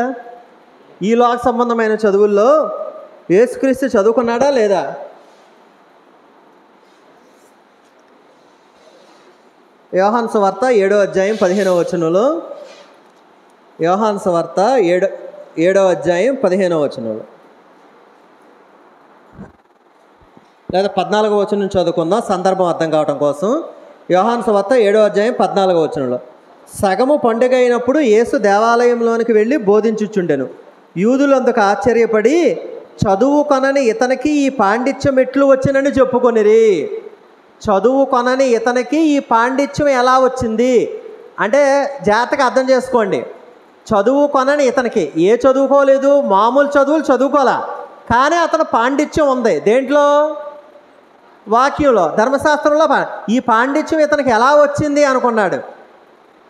ఈ లోక సంబంధమైన చదువుల్లో యేసుక్రీస్తు చదువుకున్నాడా లేదా? యోహాను సువార్త 7వ అధ్యాయం 15వ వచనంలో, యోహాను సువార్త 7వ అధ్యాయం 15వ వచనంలో లేదా 14వ వచనం చదువుకుందాం సందర్భం అర్థం కావడం కోసం. యోహాను సువార్త 7వ అధ్యాయం 14వ వచనంలో, సగము పండుగ అయినప్పుడు యేసు దేవాలయంలోనికి వెళ్ళి బోధించుచుండెను. యూదులు అందుకు ఆశ్చర్యపడి చదువుకొనని ఇతనికి ఈ పాండిత్యం ఎట్లు వచ్చినని చెప్పుకొనిరి. చదువుకొనని ఇతనికి ఈ పాండిత్యం ఎలా వచ్చింది అంటే జాగ్రత్తగా అర్థం చేసుకోండి. చదువుకొనని ఇతనికి చదువుకోలేదు, మామూలు చదువులు చదువుకోలే, కానీ అతను పాండిత్యం ఉంది. దేంట్లో? వాక్యంలో, ధర్మశాస్త్రంలో. ఈ పాండిత్యం ఇతనికి ఎలా వచ్చింది అనుకున్నాడు.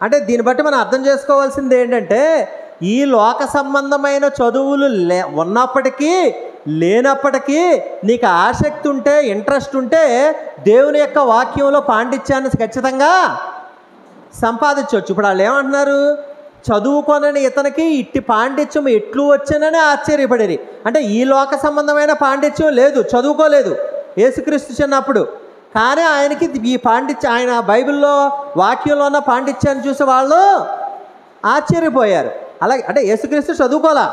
అంటే దీన్ని బట్టి మనం అర్థం చేసుకోవాల్సింది ఏంటంటే ఈ లోక సంబంధమైన చదువులు ఉన్నప్పటికీ లేనప్పటికీ నీకు ఆసక్తి ఉంటే, ఇంట్రెస్ట్ ఉంటే దేవుని యొక్క వాక్యంలో పాండిత్యాన్ని ఖచ్చితంగా సంపాదించవచ్చు. ఇప్పుడు వాళ్ళు ఏమంటున్నారు? చదువుకోనని ఇతనికి ఇట్టి పాండిత్యం ఎట్లు వచ్చానని ఆశ్చర్యపడేది. అంటే ఈ లోక సంబంధమైన పాండిత్యం లేదు, చదువుకోలేదు యేసుక్రీస్తు చిన్నప్పుడు, కానీ ఆయనకి ఈ పాండిత్యం, ఆయన బైబిల్లో వాక్యంలో ఉన్న పాండిత్యాన్ని చూసి వాళ్ళు ఆశ్చర్యపోయారు. అలాగే అంటే యేసుక్రీస్తు చదువుకోలా,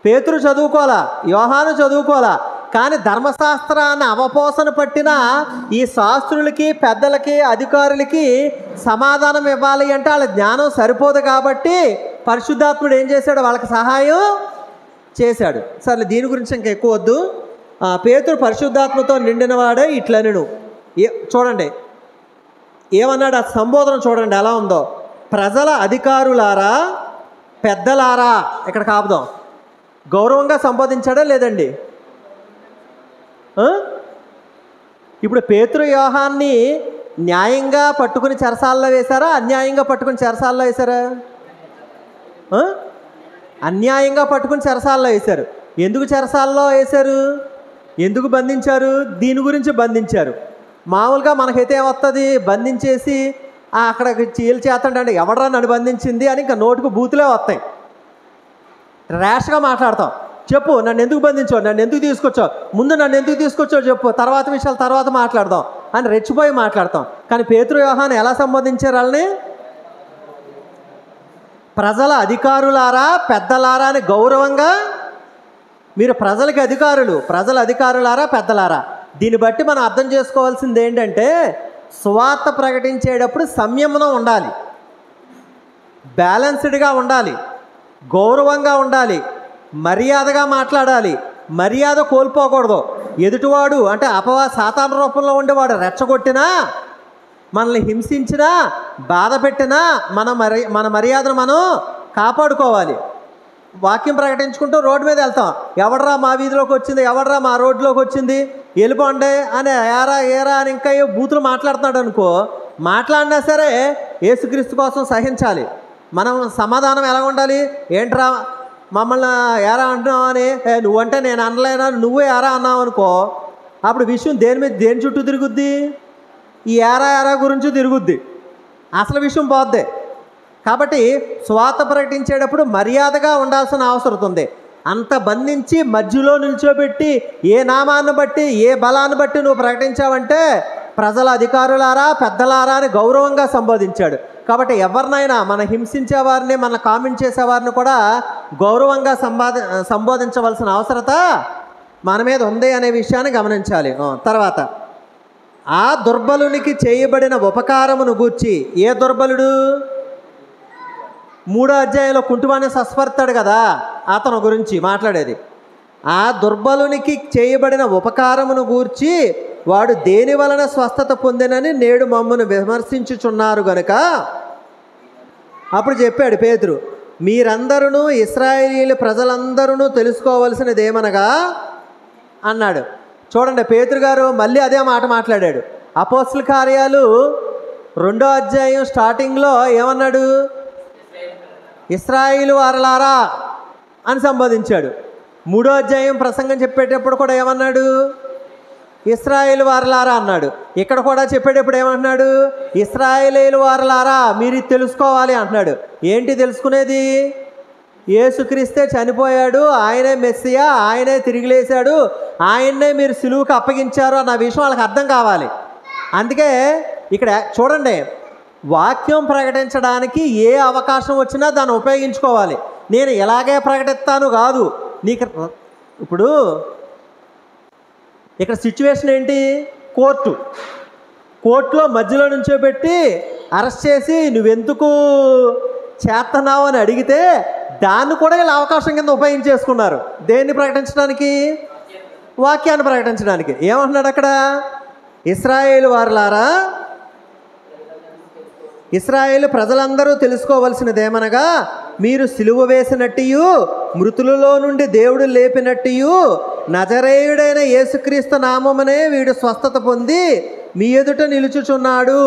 పేతురు చదువుకోలా, యోహాను చదువుకోలా, కానీ ధర్మశాస్త్రాన్ని అవపోసన పట్టిన ఈ శాస్త్రులకి, పెద్దలకి, అధికారులకి సమాధానం ఇవ్వాలి అంటే వాళ్ళ జ్ఞానం సరిపోదు. కాబట్టి పరిశుద్ధాత్ముడు ఏం చేశాడు? వాళ్ళకి సహాయం చేశాడు. సరే, దీని గురించి ఇంకా ఎక్కువ వద్దు. పేతురు పరిశుద్ధాత్మతో నిండినవాడే ఇట్లనెను. చూడండి ఏమన్నాడు? ఆ సంబోధన చూడండి ఎలా ఉందో. ప్రజల అధికారులారా, పెద్దలారా. ఇక్కడ కాపుదాం. గౌరవంగా సంబోధించాడా లేదండి? ఇప్పుడు పేతురు యోహాన్ని న్యాయంగా పట్టుకుని చెరసాల్లో వేశారా, అన్యాయంగా పట్టుకుని చెరసాల్లో వేశారా? అన్యాయంగా పట్టుకుని చెరసాల్లో వేశారు. ఎందుకు చెరసాల్లో వేశారు? ఎందుకు బంధించారు? దీని గురించి బంధించారు. మామూలుగా మనకైతే ఏమొస్తుంది? బంధించేసి అక్కడ చీలు చేస్తాడంటే ఎవడరా నన్ను బంధించింది అని ఇంకా నోటుకు బూతులే వస్తాయి. ర్యాష్గా మాట్లాడతాం. చెప్పు, నన్ను ఎందుకు బంధించావు, నన్ను ఎందుకు తీసుకొచ్చావు, ముందు నన్ను ఎందుకు తీసుకొచ్చావు చెప్పు, తర్వాత విషయాలు తర్వాత మాట్లాడదాం అని రెచ్చిపోయి మాట్లాడతాం. కానీ పేతురు యోహాను ఎలా సంబోధించారు వాళ్ళని? ప్రజల అధికారులారా, పెద్దలారా అని గౌరవంగా. మీరు ప్రజలకి అధికారులు, ప్రజల అధికారులారా, పెద్దలారా. దీన్ని బట్టి మనం అర్థం చేసుకోవాల్సింది ఏంటంటే సువార్త ప్రకటించేటప్పుడు సంయమనం ఉండాలి, బ్యాలెన్స్డ్గా ఉండాలి, గౌరవంగా ఉండాలి, మర్యాదగా మాట్లాడాలి, మర్యాద కోల్పోకూడదు. ఎదుటివాడు అంటే సాతాను రూపంలో ఉండేవాడు రెచ్చగొట్టినా, మనల్ని హింసించినా, బాధ పెట్టినా మన మర్యాదను మనం కాపాడుకోవాలి. వాక్యం ప్రకటించుకుంటూ రోడ్డు మీద వెళ్తాం, ఎవడరా మా వీధిలోకి వచ్చింది, ఎవడరా మా రోడ్లోకి వచ్చింది, వెళ్ళిపోండి అని ఏరా అని ఇంకా బూతులు మాట్లాడుతున్నాడు అనుకో, మాట్లాడినా సరే యేసుక్రీస్తు కోసం సహించాలి. మనం సమాధానం ఎలా ఉండాలి? ఏంట్రా మమ్మల్ని ఏరా అంటున్నావు అని, నువ్వంటే నేను అనలేనా, నువ్వే ఏరా అన్నావు అనుకో, అప్పుడు విషయం దేని చుట్టూ తిరుగుద్ది? ఈ ఏరా గురించి తిరుగుద్ది, అసలు విషయం పోద్ది. కాబట్టి స్వార్థ ప్రకటించేటప్పుడు మర్యాదగా ఉండాల్సిన అవసరం ఉంది. అంత బంధించి మధ్యలో నిల్చోబెట్టి ఏ నామాన్ని బట్టి ఏ బలాన్ని బట్టి నువ్వు ప్రకటించావంటే ప్రజల అధికారులారా పెద్దలారా అని గౌరవంగా సంబోధించాడు. కాబట్టి ఎవరినైనా మన హింసించేవారిని మన కామెంట్ చేసేవారిని కూడా గౌరవంగా సంబోధించవలసిన అవసరత మన మీద ఉంది అనే విషయాన్ని గమనించాలి. తర్వాత ఆ దుర్బలునికి చేయబడిన ఉపకారమును గూర్చి, ఏ దుర్బలుడు? 3వ అధ్యాయంలో కుంటివాణ్ణి స్వస్థపడతాడు కదా, అతను గురించి మాట్లాడేది. ఆ దుర్బలునికి చేయబడిన ఉపకారమును గూర్చి వాడు దేని వలన స్వస్థత పొందినని నేడు మమ్మను విమర్శించుచున్నారు గనుక, అప్పుడు చెప్పాడు పేతురు, మీరందరూ ఇశ్రాయేలీయుల ప్రజలందరూ తెలుసుకోవలసినది ఏమనగా అన్నాడు. చూడండి, పేతురు గారు మళ్ళీ అదే మాట మాట్లాడాడు. అపోస్తల కార్యాలు 2వ అధ్యాయం స్టార్టింగ్లో ఏమన్నాడు? ఇశ్రాయేలు వారలారా అని సంబోధించాడు. 3వ అధ్యాయం ప్రసంగం చెప్పేటప్పుడు కూడా ఏమన్నాడు? ఇశ్రాయేలు వారలారా అన్నాడు. ఇక్కడ కూడా చెప్పేటప్పుడు ఏమంటున్నాడు? ఇశ్రాయేలీయుల వారలారా మీరు తెలుసుకోవాలి అంటున్నాడు. ఏంటి తెలుసుకునేది? యేసుక్రీస్తే చనిపోయాడు, ఆయనే మెస్సియా, ఆయనే తిరిగి లేచాడు, ఆయన్నే మీరు సిలువుకు అప్పగించారు అన్న విషయం వాళ్ళకి అర్థం కావాలి. అందుకే ఇక్కడ చూడండి, వాక్యం ప్రకటించడానికి ఏ అవకాశం వచ్చినా దాన్ని ఉపయోగించుకోవాలి. నేను ఎలాగే ప్రకటిస్తాను కాదు. నీకు ఇప్పుడు ఇక్కడ సిచ్యువేషన్ ఏంటి? కోర్టులో మధ్యలో నుంచోబెట్టి అరెస్ట్ చేసి నువ్వెందుకు చేస్తున్నావు అని అడిగితే దాన్ని కూడా ఇలా అవకాశం కింద ఉపయోగించేసుకున్నారు. దేన్ని ప్రకటించడానికి? వాక్యాన్ని ప్రకటించడానికి. ఏమంటున్నాడు అక్కడ? ఇశ్రాయేలు వారలారా, ఇశ్రాయేలు ప్రజలందరూ తెలుసుకోవలసినదేమనగా మీరు సిలువ వేసినట్టు మృతులలో నుండి దేవుడు లేపినట్టు నజరేయుడైన యేసుక్రీస్తు నామమునే వీడు స్వస్థత పొంది మీ ఎదుట నిలుచుచున్నాడు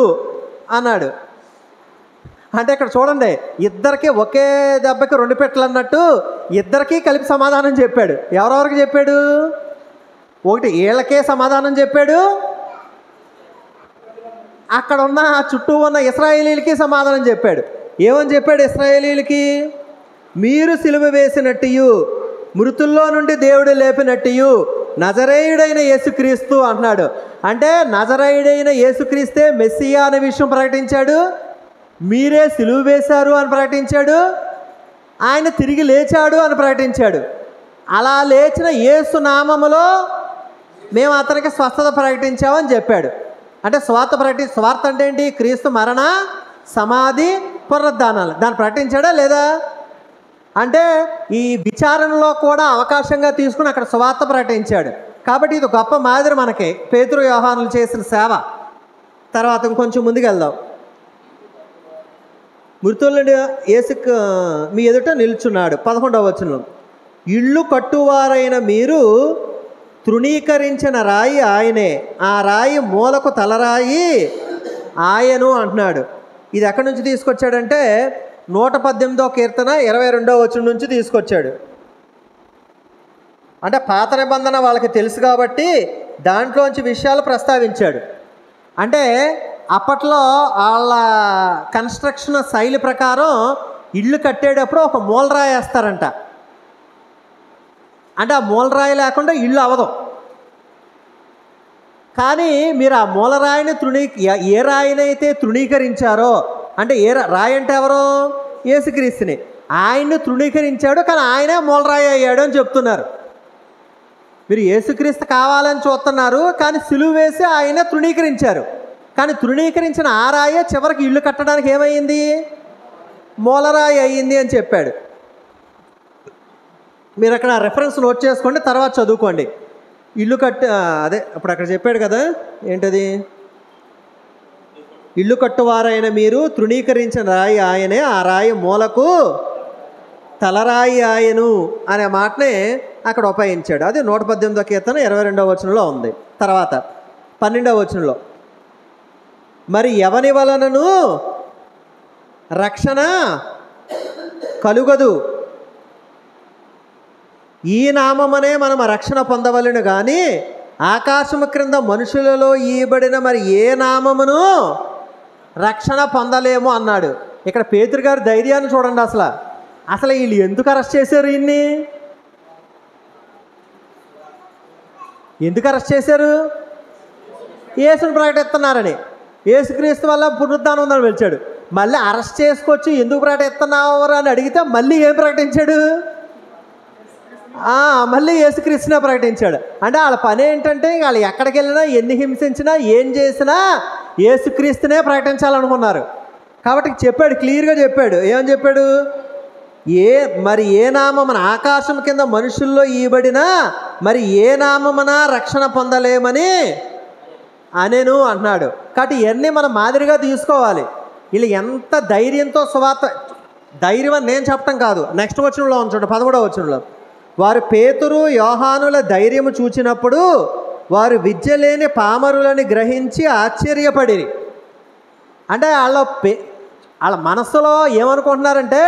అన్నాడు. అంటే ఇక్కడ చూడండి, ఇద్దరికి ఒకే దెబ్బకి 2 పెట్టలు అన్నట్టు ఇద్దరికీ కలిపి సమాధానం చెప్పాడు. ఎవరెవరికి చెప్పాడు? ఒకటి వీళ్ళకే సమాధానం చెప్పాడు, అక్కడ ఉన్న చుట్టూ ఉన్న ఇశ్రాయేలీలకి సమాధానం చెప్పాడు. ఏమని చెప్పాడు ఇశ్రాయేలీలకి? మీరు సిలువ వేసినట్టు మృతుల్లో నుండి దేవుడు లేపినట్టు నజరేయుడైన యేసుక్రీస్తు అంటున్నాడు. అంటే నజరేయుడైన యేసుక్రీస్తే మెస్సియా అనే విషయం ప్రకటించాడు, మీరే సిలువ వేశారు అని ప్రకటించాడు, ఆయన తిరిగి లేచాడు అని ప్రకటించాడు. అలా లేచిన యేసు నామములో మేము అతనికి స్వస్థత ప్రకటించామని చెప్పాడు. అంటే స్వార్థ అంటే ఏంటి? క్రీస్తు మరణ సమాధి పునరుద్ధానాలు, దాన్ని ప్రకటించాడా లేదా? అంటే ఈ విచారణలో కూడా అవకాశంగా తీసుకుని అక్కడ స్వార్థ ప్రకటించాడు. కాబట్టి ఇది గొప్ప మాదిరి మనకి పేతురు యోహానులు చేసిన సేవ. తర్వాత ఇంకొంచెం ముందుకెళ్దాం. మృతులను యేసుకు మీ ఎదుట నిల్చున్నాడు. 11వ వచనం, ఇళ్ళు కట్టువారైన మీరు తృణీకరించిన రాయి ఆయనే, ఆ రాయి మూలకు తలరాయి ఆయను అంటున్నాడు. ఇది ఎక్కడి నుంచి తీసుకొచ్చాడంటే 118వ కీర్తన 22వ వచనం నుంచి తీసుకొచ్చాడు. అంటే పాత నిబంధన వాళ్ళకి తెలుసు కాబట్టి దాంట్లోంచి విషయాలు ప్రస్తావించాడు. అంటే అప్పట్లో వాళ్ళ కన్స్ట్రక్షన్ శైలి ప్రకారం ఇళ్ళు కట్టేటప్పుడు ఒక మూలరాయి వేస్తారంట. అంటే ఆ మూలరాయి లేకుండా ఇల్లు అవ్వదు. కానీ మీరు ఆ మూలరాయిని ఏ రాయినైతే తృణీకరించారో, అంటే రాయి అంటే ఎవరు? యేసుక్రీస్తుని. ఆయన్ని తృణీకరించాడు, కానీ ఆయనే మూలరాయి అయ్యాడు అని చెప్తున్నారు. మీరు యేసుక్రీస్తు కావాలని చూస్తున్నారు, కానీ సిలువ వేసి ఆయన తృణీకరించారు. కానీ తృణీకరించిన ఆ రాయే చివరికి ఇల్లు కట్టడానికి ఏమైంది? మూలరాయి అయ్యింది అని చెప్పాడు. మీరు అక్కడ రెఫరెన్స్ నోట్ చేసుకోండి, తర్వాత చదువుకోండి. ఇల్లు అదే అప్పుడు అక్కడ చెప్పాడు కదా, ఏంటది? ఇల్లు కట్టువారైన మీరు తృణీకరించిన రాయి ఆయనే, ఆ రాయి మూలకు తలరాయి ఆయను అనే మాటనే అక్కడ ఉపయోగించాడు. అది 118వ కీర్తన 22వ వచనంలో ఉంది. తర్వాత 12వ వచనంలో, మరి ఎవని వలనను రక్షణ కలుగదు, ఈ నామమనే మనం రక్షణ పొందవలను కానీ ఆకాశము క్రింద మనుషులలో ఈయబడిన మరి ఏ నామమును రక్షణ పొందలేము అన్నాడు. ఇక్కడ పేతురు గారి ధైర్యాన్ని చూడండి. అసలు వీళ్ళు ఎందుకు అరెస్ట్ చేశారు? ఎందుకు అరెస్ట్ చేశారు? యేసుని ప్రకటిస్తున్నారని. యేసుక్రీస్తు వల్ల పునరుద్ధానం ఉందని పిలిచాడు. మళ్ళీ అరెస్ట్ చేసుకొచ్చి ఎందుకు ప్రకటిస్తున్నావు అని అడిగితే మళ్ళీ ఏం ప్రకటించాడు? మళ్ళీ యేసుక్రీస్తునే ప్రకటించాడు. అంటే వాళ్ళ పని ఏంటంటే వాళ్ళు ఎక్కడికి వెళ్ళినా, ఎన్ని హింసించినా, ఏం చేసినా యేసుక్రీస్తునే ప్రకటించాలనుకున్నారు. కాబట్టి చెప్పాడు, క్లియర్గా చెప్పాడు. ఏమని చెప్పాడు? మరి ఏ నామమున ఆకాశం కింద మనుషుల్లో ఈయబడినా మరి ఏ నామమున రక్షణ పొందలేమని అనేను అన్నాడు. కాబట్టి ఇవన్నీ మనం మాదిరిగా తీసుకోవాలి. వీళ్ళు ఎంత ధైర్యంతో సువార్త, ధైర్యం అని నేను చెప్పటం కాదు, నెక్స్ట్ వచనంలో ఉంచండి, 11వ వచనంలో, వారు పేతురు యోహానుల ధైర్యము చూచినప్పుడు వారు విద్య లేని పామరులని గ్రహించి ఆశ్చర్యపడిరి. అంటే వాళ్ళ మనసులో ఏమనుకుంటున్నారంటే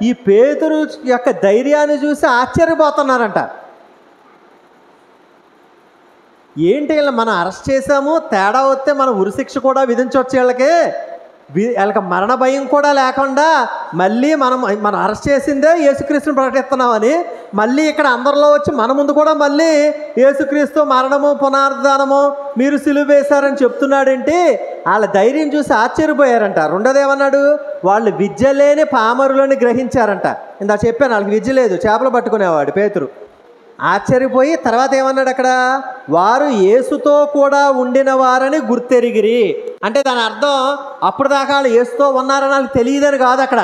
ఈ పేతురు యొక్క ధైర్యాన్ని చూసి ఆశ్చర్యపోతున్నారంట. ఏంటి వీళ్ళు మనం అరెస్ట్ చేసాము, తేడా వస్తే మనం ఉరిశిక్ష కూడా విధించవచ్చు, వీళ్ళకి మరణ భయం కూడా లేకుండా మళ్ళీ మనం అరెస్ట్ చేసిందే యేసుక్రీస్తుని ప్రకటిస్తున్నామని మళ్ళీ ఇక్కడ అందరిలో వచ్చి మన ముందు కూడా మళ్ళీ యేసుక్రీస్తు మరణము పునరుద్ధానము మీరు సిలువ వేశారని చెప్తున్నాడేంటి? వాళ్ళ ధైర్యం చూసి ఆశ్చర్యపోయారంట. రెండోది ఏమన్నాడు? వాళ్ళు విద్య లేని పామరులని గ్రహించారంట. ఇందా చెప్పాను, వాళ్ళకి విద్య లేదు, చేపలు పట్టుకునేవాడు పేతురు. ఆశ్చర్యపోయి తర్వాత ఏమన్నాడు అక్కడ? వారు యేసుతో కూడా ఉండిన వారని గుర్తెరిగిరి. అంటే దాని అర్థం అప్పుడు దాకా వాళ్ళు యేసుతో ఉన్నారని వాళ్ళకి తెలియదని కాదు అక్కడ.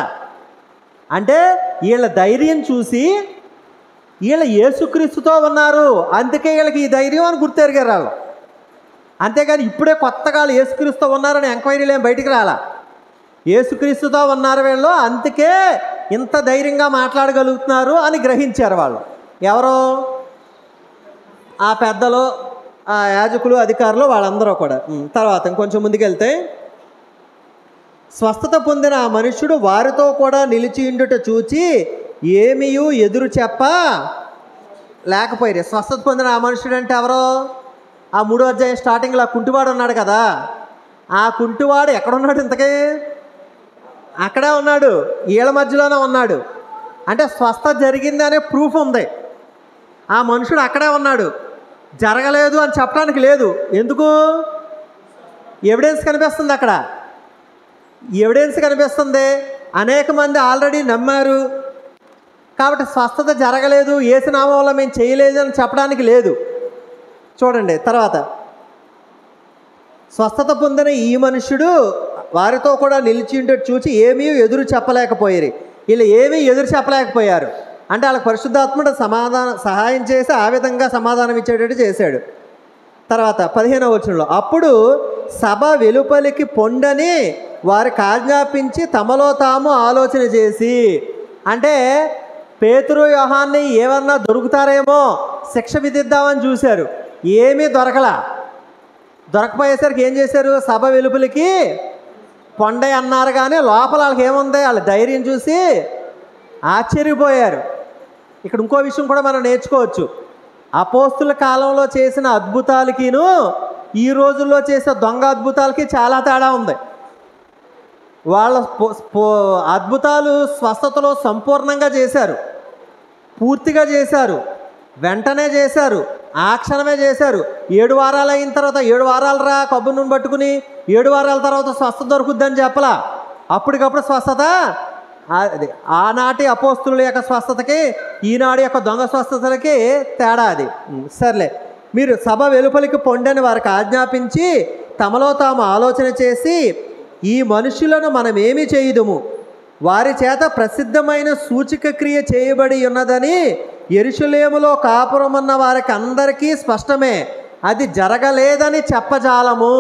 అంటే వీళ్ళ ధైర్యం చూసి వీళ్ళ యేసుక్రీస్తుతో ఉన్నారు, అందుకే వీళ్ళకి ఈ ధైర్యం అని గుర్తెరిగారు వాళ్ళు. అంతేగాని ఇప్పుడే కొత్తగా వాళ్ళు యేసుక్రీస్తుతో ఉన్నారని ఎంక్వైరీలు ఏం బయటికి రాలా. యేసుక్రీస్తుతో ఉన్నారు వీళ్ళు, అందుకే ఇంత ధైర్యంగా మాట్లాడగలుగుతున్నారు అని గ్రహించారు వాళ్ళు. ఎవరో ఆ పెద్దలు, ఆ యాజకులు, అధికారులు, వాళ్ళందరూ కూడా. తర్వాత ఇంకొంచెం ముందుకెళ్తే, స్వస్థత పొందిన ఆ మనుష్యుడు వారితో కూడా నిలిచిండుట చూచి ఏమీయూ ఎదురు చెప్ప లేకపోయారు. స్వస్థత పొందిన ఆ మనుష్యుడు అంటే ఎవరో? ఆ 3వ అధ్యాయం స్టార్టింగ్లో ఆ కుంటివాడు ఉన్నాడు కదా, ఆ కుంటివాడు ఎక్కడున్నాడు? ఇంతకీ అక్కడే ఉన్నాడు, వీళ్ళ మధ్యలోనే ఉన్నాడు. అంటే స్వస్థత జరిగింది అనే ప్రూఫ్ ఉంది. ఆ మనుషుడు అక్కడే ఉన్నాడు, జరగలేదు అని చెప్పడానికి లేదు. ఎందుకు? ఎవిడెన్స్ కనిపిస్తుంది అక్కడ, ఎవిడెన్స్ కనిపిస్తుంది. అనేక మంది ఆల్రెడీ నమ్మారు కాబట్టి స్వస్థత జరగలేదు, యేసు నామంలో మేము చేయలేదు అని చెప్పడానికి లేదు. చూడండి తర్వాత, స్వస్థత పొందిన ఈ మనుష్యుడు వారితో కూడా నిలిచిండు చూచి ఏమీ ఎదురు చెప్పలేకపోయారు. వీళ్ళు ఏమీ ఎదురు చెప్పలేకపోయారు. అంటే వాళ్ళకి పరిశుద్ధాత్ముడు సహాయం చేసి ఆ విధంగా సమాధానం ఇచ్చేటట్టు చేశాడు. తర్వాత 15వ వచనంలో, అప్పుడు సభ వెలుపలికి పొండని వారికి ఆజ్ఞాపించి తమలో తాము ఆలోచన చేసి, అంటే పేతురు యోహాన్ని ఏమన్నా దొరుకుతారేమో శిక్ష విధిద్దామని చూశారు, ఏమీ దొరకపోయేసరికి ఏం చేశారు? సభ వెలుపలికి పొండే అన్నారు, కానీ లోపల వాళ్ళకి ఏముంది? వాళ్ళ ధైర్యం చూసి ఆశ్చర్యపోయారు. ఇక్కడ ఇంకో విషయం కూడా మనం నేర్చుకోవచ్చు. అపోస్తుల కాలంలో చేసిన అద్భుతాలకిను ఈ రోజుల్లో చేసే దొంగ అద్భుతాలకి చాలా తేడా ఉంది. వాళ్ళ అద్భుతాలు స్వస్థతలో సంపూర్ణంగా చేశారు, పూర్తిగా చేశారు, వెంటనే చేశారు, ఆ క్షణమే చేశారు. 7 వారాలు అయిన తర్వాత 7 వారాలు రా కొబ్బరి నూనె పట్టుకుని 7 వారాల తర్వాత స్వస్థత దొరుకుద్దని చెప్పలా. అప్పటికప్పుడు స్వస్థత. అది ఆనాటి అపోస్తుల యొక్క స్వస్థతకి ఈనాటి యొక్క దొంగ స్వస్థతలకి తేడా అది. సర్లే, మీరు సభ వెలుపలికి పొండని వారికి ఆజ్ఞాపించి తమలో తాము ఆలోచన చేసి, ఈ మనుషులను మనమేమి చేయుదుము, వారి చేత ప్రసిద్ధమైన సూచక క్రియ చేయబడి ఉన్నదని యెరూషలేములో కాపురమున్న వారికి అందరికీ స్పష్టమే, అది జరగలేదని చెప్పజాలము.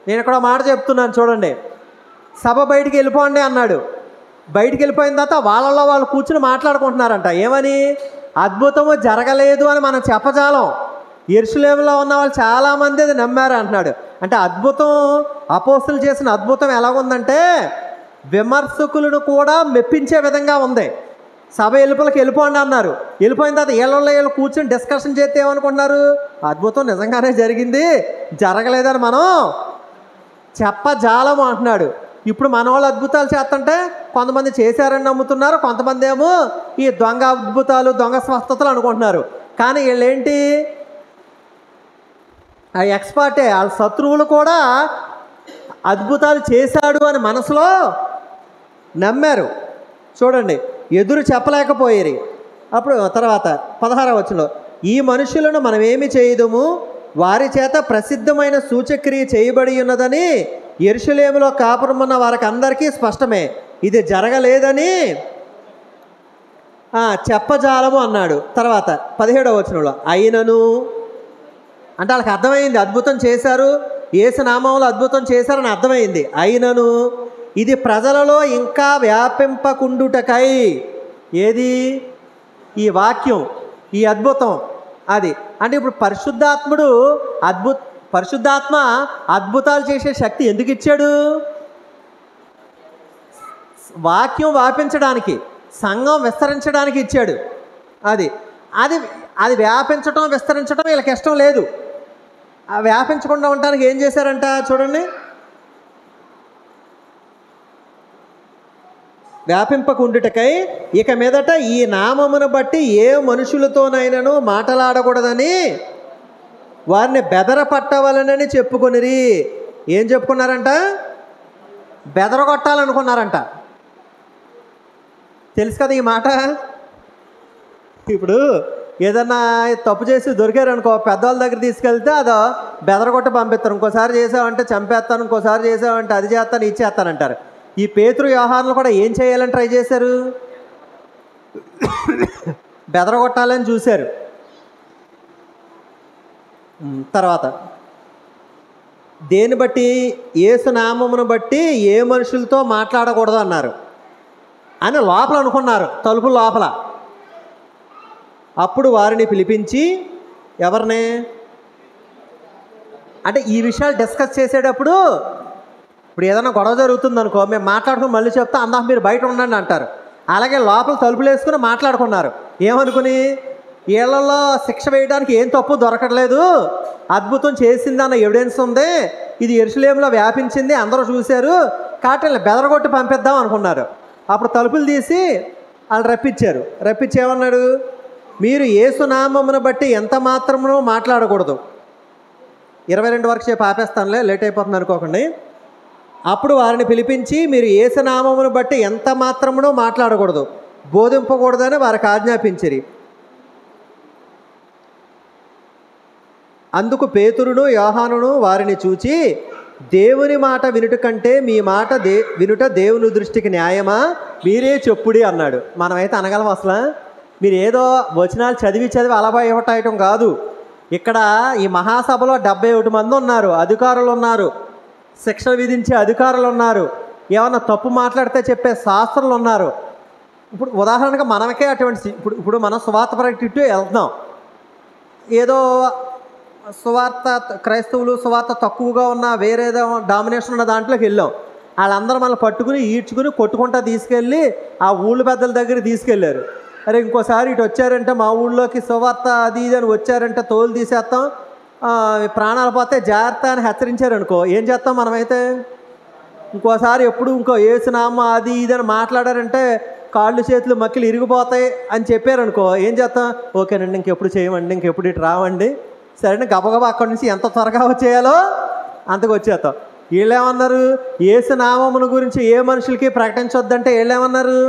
నేను ఇక్కడ మాట చెప్తున్నాను చూడండి. సభ బయటికి వెళ్ళిపోండి అన్నాడు. బయటికి వెళ్ళిపోయిన తర్వాత వాళ్ళలో వాళ్ళు కూర్చుని మాట్లాడుకుంటున్నారంట. ఏమని? అద్భుతము జరగలేదు అని మనం చెప్పజాలం. యెరూషలేములో ఉన్న వాళ్ళు చాలామంది అది నమ్మారు అంటున్నాడు. అంటే అద్భుతం, అపోస్తులు చేసిన అద్భుతం ఎలాగుందంటే విమర్శకులను కూడా మెప్పించే విధంగా ఉంది. సభ వెలుపలకి వెళ్ళిపోండి అన్నారు. వెళ్ళిపోయిన తర్వాత ఏళ్ళలో వీళ్ళు కూర్చొని డిస్కషన్ చేస్తే ఏమనుకుంటున్నారు? అద్భుతం నిజంగానే జరిగింది, జరగలేదని మనం చెప్పజాలము అంటున్నాడు. ఇప్పుడు మన వాళ్ళు అద్భుతాలు చేస్తుంటే కొంతమంది చేశారని నమ్ముతున్నారు, కొంతమంది ఏమో ఈ దొంగ అద్భుతాలు, దొంగ స్వస్థతలు అనుకుంటున్నారు. కానీ వీళ్ళేంటి? ఆ ఎక్స్పర్టే. వాళ్ళ శత్రువులు కూడా అద్భుతాలు చేశాడు అని మనసులో నమ్మారు. చూడండి, ఎదురు చెప్పలేకపోయేరి. అప్పుడు తర్వాత 16వ వచనంలో, ఈ మనుషులను మనమేమి చేయదుము, వారి చేత ప్రసిద్ధమైన సూచక్రియ చేయబడి ఉన్నదని యెరూషలేములో కాపురమున్న వారికి అందరికీ స్పష్టమే, ఇది జరగలేదని చెప్పజాలము అన్నాడు. తర్వాత 17వ వచనంలో, అయినను అంటే వాళ్ళకి అర్థమైంది అద్భుతం చేశారు, యేసు నామములో అద్భుతం చేశారని అర్థమైంది. అయినను ఇది ప్రజలలో ఇంకా వ్యాపింపకుండుటకై, ఏది? ఈ వాక్యం, ఈ అద్భుతం. అది అంటే ఇప్పుడు పరిశుద్ధాత్మ అద్భుతాలు చేసే శక్తి ఎందుకు ఇచ్చాడు? వాక్యం వ్యాపించడానికి, సంఘం విస్తరించడానికి ఇచ్చాడు. అది అది అది వ్యాపించటం, విస్తరించడం వీళ్ళకి ఇష్టం లేదు. ఆ వ్యాపించకుండా ఉండడానికి ఏం చేశారంట చూడండి. వ్యాపింపకుండుటకై ఇక మీదట ఈ నామమును బట్టి ఏ మనుషులతోనైనాను మాట్లాడకూడదని వారిని బెదరపట్టవలనని చెప్పుకొనిరి. ఏం చెప్పుకున్నారంట? బెదరగొట్టాలనుకున్నారంట. తెలుసు కదా ఈ మాట. ఇప్పుడు ఏదన్నా తప్పు చేసి దొరికారనుకో, పెద్దవాళ్ళ దగ్గర తీసుకెళ్తే అదో బెదరగొట్టి పంపిస్తారు. ఇంకోసారి చేసావంటే చంపేస్తాను, ఇంకోసారి చేసావంటే అది చేస్తాను, ఇది చేస్తానంటారు. ఈ పేతురు యోహానులు కూడా ఏం చేయాలని ట్రై చేశారు? బెదరగొట్టాలని చూశారు. తర్వాత దేని బట్టి? యేసు నామమును బట్టి ఏ మనుషులతో మాట్లాడకూడదు అన్నారు అని లోపల అనుకున్నారు, తలుపు లోపల. అప్పుడు వారిని పిలిపించి, ఎవరిని అంటే ఈ విషయాలు డిస్కస్ చేసేటప్పుడు, ఇప్పుడు ఏదైనా గొడవ జరుగుతుంది అనుకో, మేము మాట్లాడుకుని మళ్ళీ చెప్తా, అందాక మీరు బయట ఉండండి అంటారు. అలాగే లోపల తలుపులు వేసుకుని మాట్లాడుకున్నారు. ఏమనుకుని? వీళ్ళల్లో శిక్ష వేయడానికి ఏం తప్పు దొరకట్లేదు, అద్భుతం చేసిందన్న ఎవిడెన్స్ ఉంది, ఇది యెరూషలేములో వ్యాపించింది, అందరూ చూశారు, కాబట్టి వీళ్ళని బెదరగొట్టి పంపిద్దాం అనుకున్నారు. అప్పుడు తలుపులు తీసి వాళ్ళు రప్పించారు. రప్పించి ఏమన్నాడు? మీరు యేసు నామమును బట్టి ఎంత మాత్రమునో మాట్లాడకూడదు. 22 వరకు చెప్పి ఆపేస్తానులే, లేట్ అయిపోతుంది అనుకోకండి. అప్పుడు వారిని పిలిపించి, మీరు యేసు నామమును బట్టి ఎంత మాత్రమునో మాట్లాడకూడదు, బోధింపకూడదని వారికి ఆజ్ఞాపించిరి. అందుకు పేతురును యోహానును వారిని చూచి, దేవుని మాట వినుట కంటే మీ మాట వినుట దేవుని దృష్టికి న్యాయమా, మీరే చెప్పుడి అన్నాడు. మనమైతే అనగలం అసలు? మీరు ఏదో వచనాలు చదివి అలబా ఇవ్వటం కాదు. ఇక్కడ ఈ మహాసభలో 71 మంది ఉన్నారు, అధికారులు ఉన్నారు, శిక్ష విధించే అధికారులు ఉన్నారు, ఏమన్నా తప్పు మాట్లాడితే చెప్పే శాస్త్రులు ఉన్నారు. ఇప్పుడు ఉదాహరణగా మనకే అటువంటి ఇప్పుడు మనం సువార్త ప్రకటిస్తూ వెళ్తున్నాం. ఏదో సువార్త క్రైస్తవులు సువార్త తక్కువగా ఉన్న వేరేదో డామినేషన్ ఉన్న దాంట్లోకి వెళ్ళాం. వాళ్ళందరూ మనల్ని పట్టుకుని ఈడ్చుకుని కొట్టుకుంటా తీసుకెళ్ళి ఆ ఊళ్ళ పెద్దల దగ్గరికి తీసుకెళ్ళారు. అరే ఇంకోసారి ఇటు వచ్చారంటే మా ఊళ్ళోకి సువార్త అది ఇది అని వచ్చారంటే తోలు తీసేస్తాం, ప్రాణాలు పోతే జాగ్రత్త అని హెచ్చరించారనుకో, ఏం చేస్తాం మనమైతే? ఇంకోసారి ఎప్పుడు ఇంకో యేసునామ అది ఇది అని మాట్లాడారంటే కాళ్ళు చేతులు మక్కిలు ఇరిగిపోతాయి అని చెప్పారనుకో, ఏం చేస్తాం? ఓకేనండి, ఇంకెప్పుడు చేయమండి, ఇంకెప్పుడు ఇటు రావండి, సరేనా, గబగబా అక్కడి నుంచి ఎంత త్వరగా వచ్చేయాలో అంతకు వచ్చేస్తాం. వీళ్ళేమన్నారు? యేసు నామమును గురించి ఏ మనుషులకి ప్రకటించొద్దంటే వీళ్ళేమన్నారు?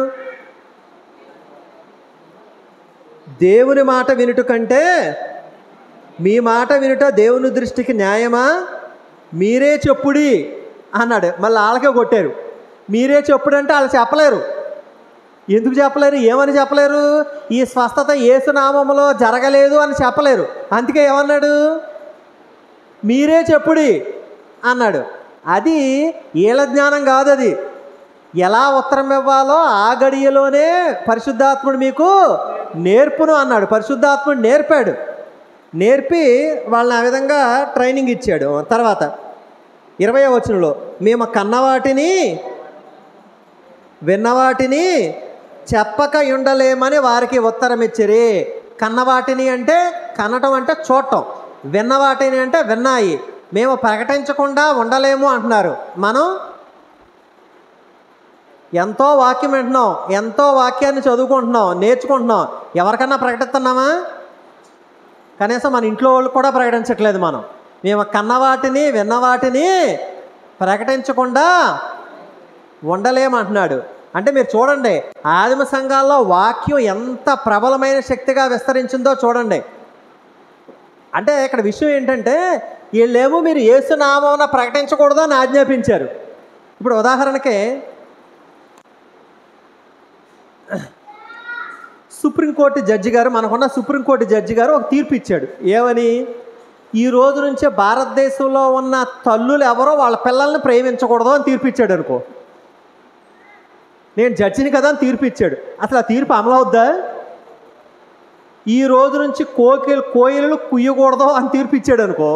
దేవుని మాట వినుట కంటే మీ మాట వినుట దేవుని దృష్టికి న్యాయమా, మీరే చెప్పుడి అన్నాడు. మళ్ళీ వాళ్ళకే కొట్టారు. మీరే చెప్పుడు అంటే వాళ్ళు చెప్పలేరు. ఎందుకు చెప్పలేరు? ఏమని చెప్పలేరు? ఈ స్వస్థత యేసునామములో జరగలేదు అని చెప్పలేరు. అందుకే ఏమన్నాడు? మీరే చెప్పుడి అన్నాడు. అది వీళ్ళ జ్ఞానం కాదు. అది ఎలా ఉత్తరం ఇవ్వాలో ఆ గడియలోనే పరిశుద్ధాత్ముడు మీకు నేర్పును అన్నాడు. పరిశుద్ధాత్ముడు నేర్పాడు. నేర్పి వాళ్ళని ఆ విధంగా ట్రైనింగ్ ఇచ్చాడు. తర్వాత 20వ వచనంలో మేము కన్నవాటిని విన్నవాటిని చెప్పక ఉండలేమని వారికి ఉత్తరం ఇచ్చిరి. కన్నవాటిని అంటే కనటం అంటే చూడటం, విన్నవాటిని అంటే విన్నాయి. మేము ప్రకటించకుండా ఉండలేము అంటున్నారు. మనం ఎంతో వాక్యం వింటున్నాం, ఎంతో వాక్యాన్ని చదువుకుంటున్నాం, నేర్చుకుంటున్నాం. ఎవరికన్నా ప్రకటిస్తున్నామా? కనీసం మన ఇంట్లో వాళ్ళు కూడా ప్రకటించట్లేదు. మేము కన్నవాటిని విన్నవాటిని ప్రకటించకుండా ఉండలేమంటున్నాడు. అంటే మీరు చూడండి, ఆదిమ సంఘాల్లో వాక్యం ఎంత ప్రబలమైన శక్తిగా విస్తరించిందో చూడండి. అంటే ఇక్కడ విషయం ఏంటంటే వీళ్ళేమో మీరు యేసునామమున ప్రకటించకూడదు అని ఆజ్ఞాపించారు. ఇప్పుడు ఉదాహరణకి సుప్రీంకోర్టు జడ్జి గారు, మనకున్న సుప్రీంకోర్టు జడ్జి గారు ఒక తీర్పు ఇచ్చాడు. ఏమని? ఈ రోజు నుంచే భారతదేశంలో ఉన్న తల్లులు ఎవరో వాళ్ళ పిల్లల్ని ప్రేమించకూడదు అని తీర్పు ఇచ్చాడు అనుకో. నేను జడ్జిని కదా అని తీర్పు ఇచ్చాడు. అసలు ఆ తీర్పు అమలు అవుద్దా? ఈ రోజు నుంచి కోయిలలు కుయ్యకూడదు అని తీర్పు ఇచ్చాడు అనుకో,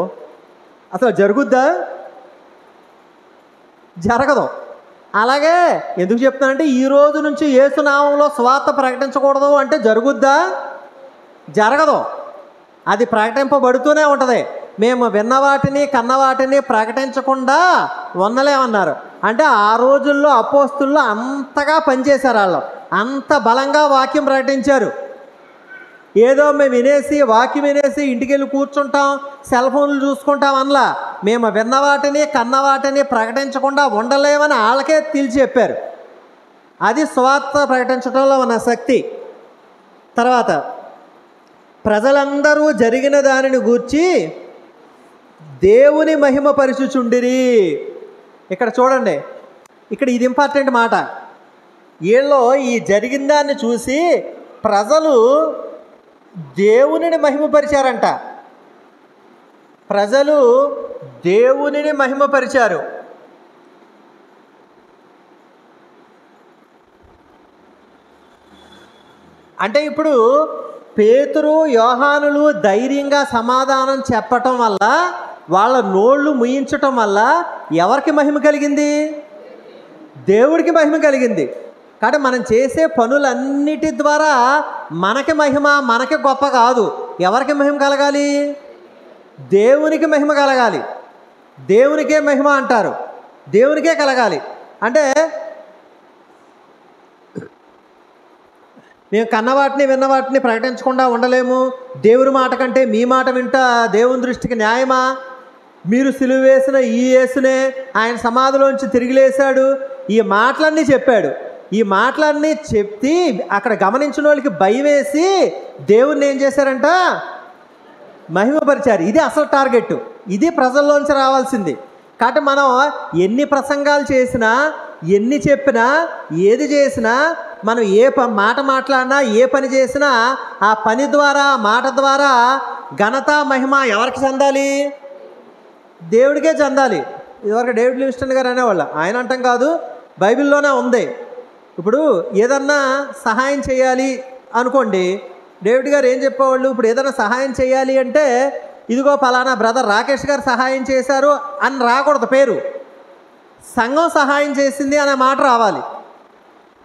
అసలు జరుగుద్దా? జరగదు. అలాగే ఎందుకు చెప్తానంటే ఈ రోజు నుంచి యేసునామంలో స్వార్థ ప్రకటించకూడదు అంటే జరుగుద్దా? జరగదు. అది ప్రకటింపబడుతూనే ఉంటుంది. మేము విన్నవాటిని కన్నవాటిని ప్రకటించకుండా ఉండలేమన్నారు. అంటే ఆ రోజుల్లో అపోస్తులు అంతగా పనిచేశారు. వాళ్ళు అంత బలంగా వాక్యం ప్రకటించారు. ఏదో మేము వినేసి వాక్యం వినేసి ఇంటికి వెళ్ళి కూర్చుంటాం, సెల్ ఫోన్లు చూసుకుంటాం అనలా. మేము విన్నవాటిని కన్నవాటిని ప్రకటించకుండా ఉండలేమని వాళ్ళకే తెలిసి చెప్పారు. అది స్వార్థ ప్రకటించడంలో ఉన్న శక్తి. తర్వాత ప్రజలందరూ జరిగిన దానిని గూర్చి దేవుని మహిమ పరచుచుండిరి. ఇక్కడ చూడండి, ఇక్కడ ఇది ఇంపార్టెంట్ మాట. వీళ్ళు ఈ జరిగిన దాన్ని చూసి ప్రజలు దేవునిని మహిమపరిచారంట. ప్రజలు దేవునిని మహిమపరిచారు. అంటే ఇప్పుడు పేతురు యోహానులు ధైర్యంగా సమాధానం చెప్పటం వల్ల, వాళ్ళ నోళ్ళు ముయించటం వల్ల ఎవరికి మహిమ కలిగింది? దేవుడికి మహిమ కలిగింది. కాబట్టి మనం చేసే పనులన్నిటి ద్వారా మనకి మహిమ, మనకి గొప్ప కాదు. ఎవరికి మహిమ కలగాలి? దేవునికి మహిమ కలగాలి. దేవునికే మహిమ అంటారు, దేవునికే కలగాలి. అంటే మేము కన్నవాటిని విన్నవాటిని ప్రకటించకుండా ఉండలేము. దేవుని మాట కంటే మీ మాట వింటా దేవుని దృష్టికి న్యాయమా? మీరు సిలువ వేసిన ఈ యేసునే ఆయన సమాధిలోంచి తిరిగి లేశాడు. ఈ మాటలన్నీ చెప్పాడు. ఈ మాటలన్నీ చెప్తే అక్కడ గమనించిన వాళ్ళకి భయం వేసి దేవుణ్ణి ఏం చేశారంట? మహిమపరిచారు. ఇది అసలు టార్గెట్. ఇది ప్రజల్లోంచి రావాల్సింది. కాబట్టి మనం ఎన్ని ప్రసంగాలు చేసినా, ఎన్ని చెప్పినా, ఏది చేసినా, మనం ఏ మాట మాట్లాడినా, ఏ పని చేసినా ఆ పని ద్వారా, మాట ద్వారా ఘనత మహిమ ఎవరికి చెందాలి? దేవుడికే చెందాలి. ఇదివరకు డేవిడ్ లివింగ్స్టన్ గారు అనేవాళ్ళు, ఆయన అంటాం కాదు, బైబిల్లోనే ఉంది. ఇప్పుడు ఏదన్నా సహాయం చేయాలి అనుకోండి, డేవిడ్ గారు ఏం చెప్పేవాళ్ళు? ఇప్పుడు ఏదైనా సహాయం చేయాలి అంటే ఇదిగో పలానా బ్రదర్ రాకేష్ గారు సహాయం చేశారు అని రాకూడదు పేరు. సంఘం సహాయం చేసింది అనే మాట రావాలి.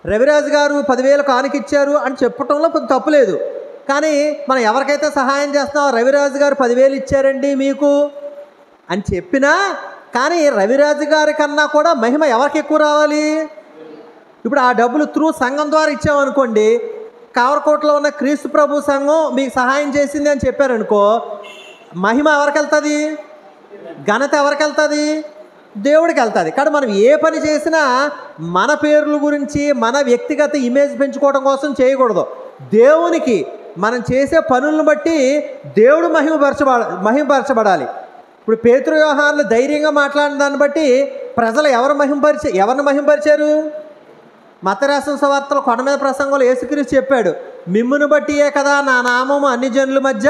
రవిరాజు గారు 10,000 కానుకిచ్చారు అని చెప్పటంలో తప్పు లేదు. కానీ మనం ఎవరికైతే సహాయం చేస్తున్నామో రవిరాజు గారు 10,000 ఇచ్చారండి మీకు అని చెప్పినా, కానీ రవిరాజు గారి కన్నా కూడా మహిమ ఎవరికి ఎక్కువ రావాలి? ఇప్పుడు ఆ డబ్బులు త్రూ సంఘం ద్వారా ఇచ్చామనుకోండి, కావరకోటలో ఉన్న క్రీస్తు ప్రభు సంఘం మీకు సహాయం చేసింది అని చెప్పారనుకో, మహిమ ఎవరికి వెళ్తుంది? ఘనత ఎవరికి వెళ్తుంది? దేవుడికి వెళ్తుంది. కానీ మనం ఏ పని చేసినా మన పేర్ల గురించి, మన వ్యక్తిగత ఇమేజ్ పెంచుకోవడం కోసం చేయకూడదు. దేవునికి మనం చేసే పనులను బట్టి దేవుడు మహిమపరచబడాలి. ఇప్పుడు పేతురు యోహానులు ధైర్యంగా మాట్లాడిన దాన్ని బట్టి ప్రజలు ఎవరిని మహింపరిచారు? మత్తయి రాసిన సువార్తలో కొండ మీద ప్రసంగంలో యేసుక్రీస్తు చెప్పాడు, మిమ్మును బట్టియే కదా నా నామము అన్ని జనుల మధ్య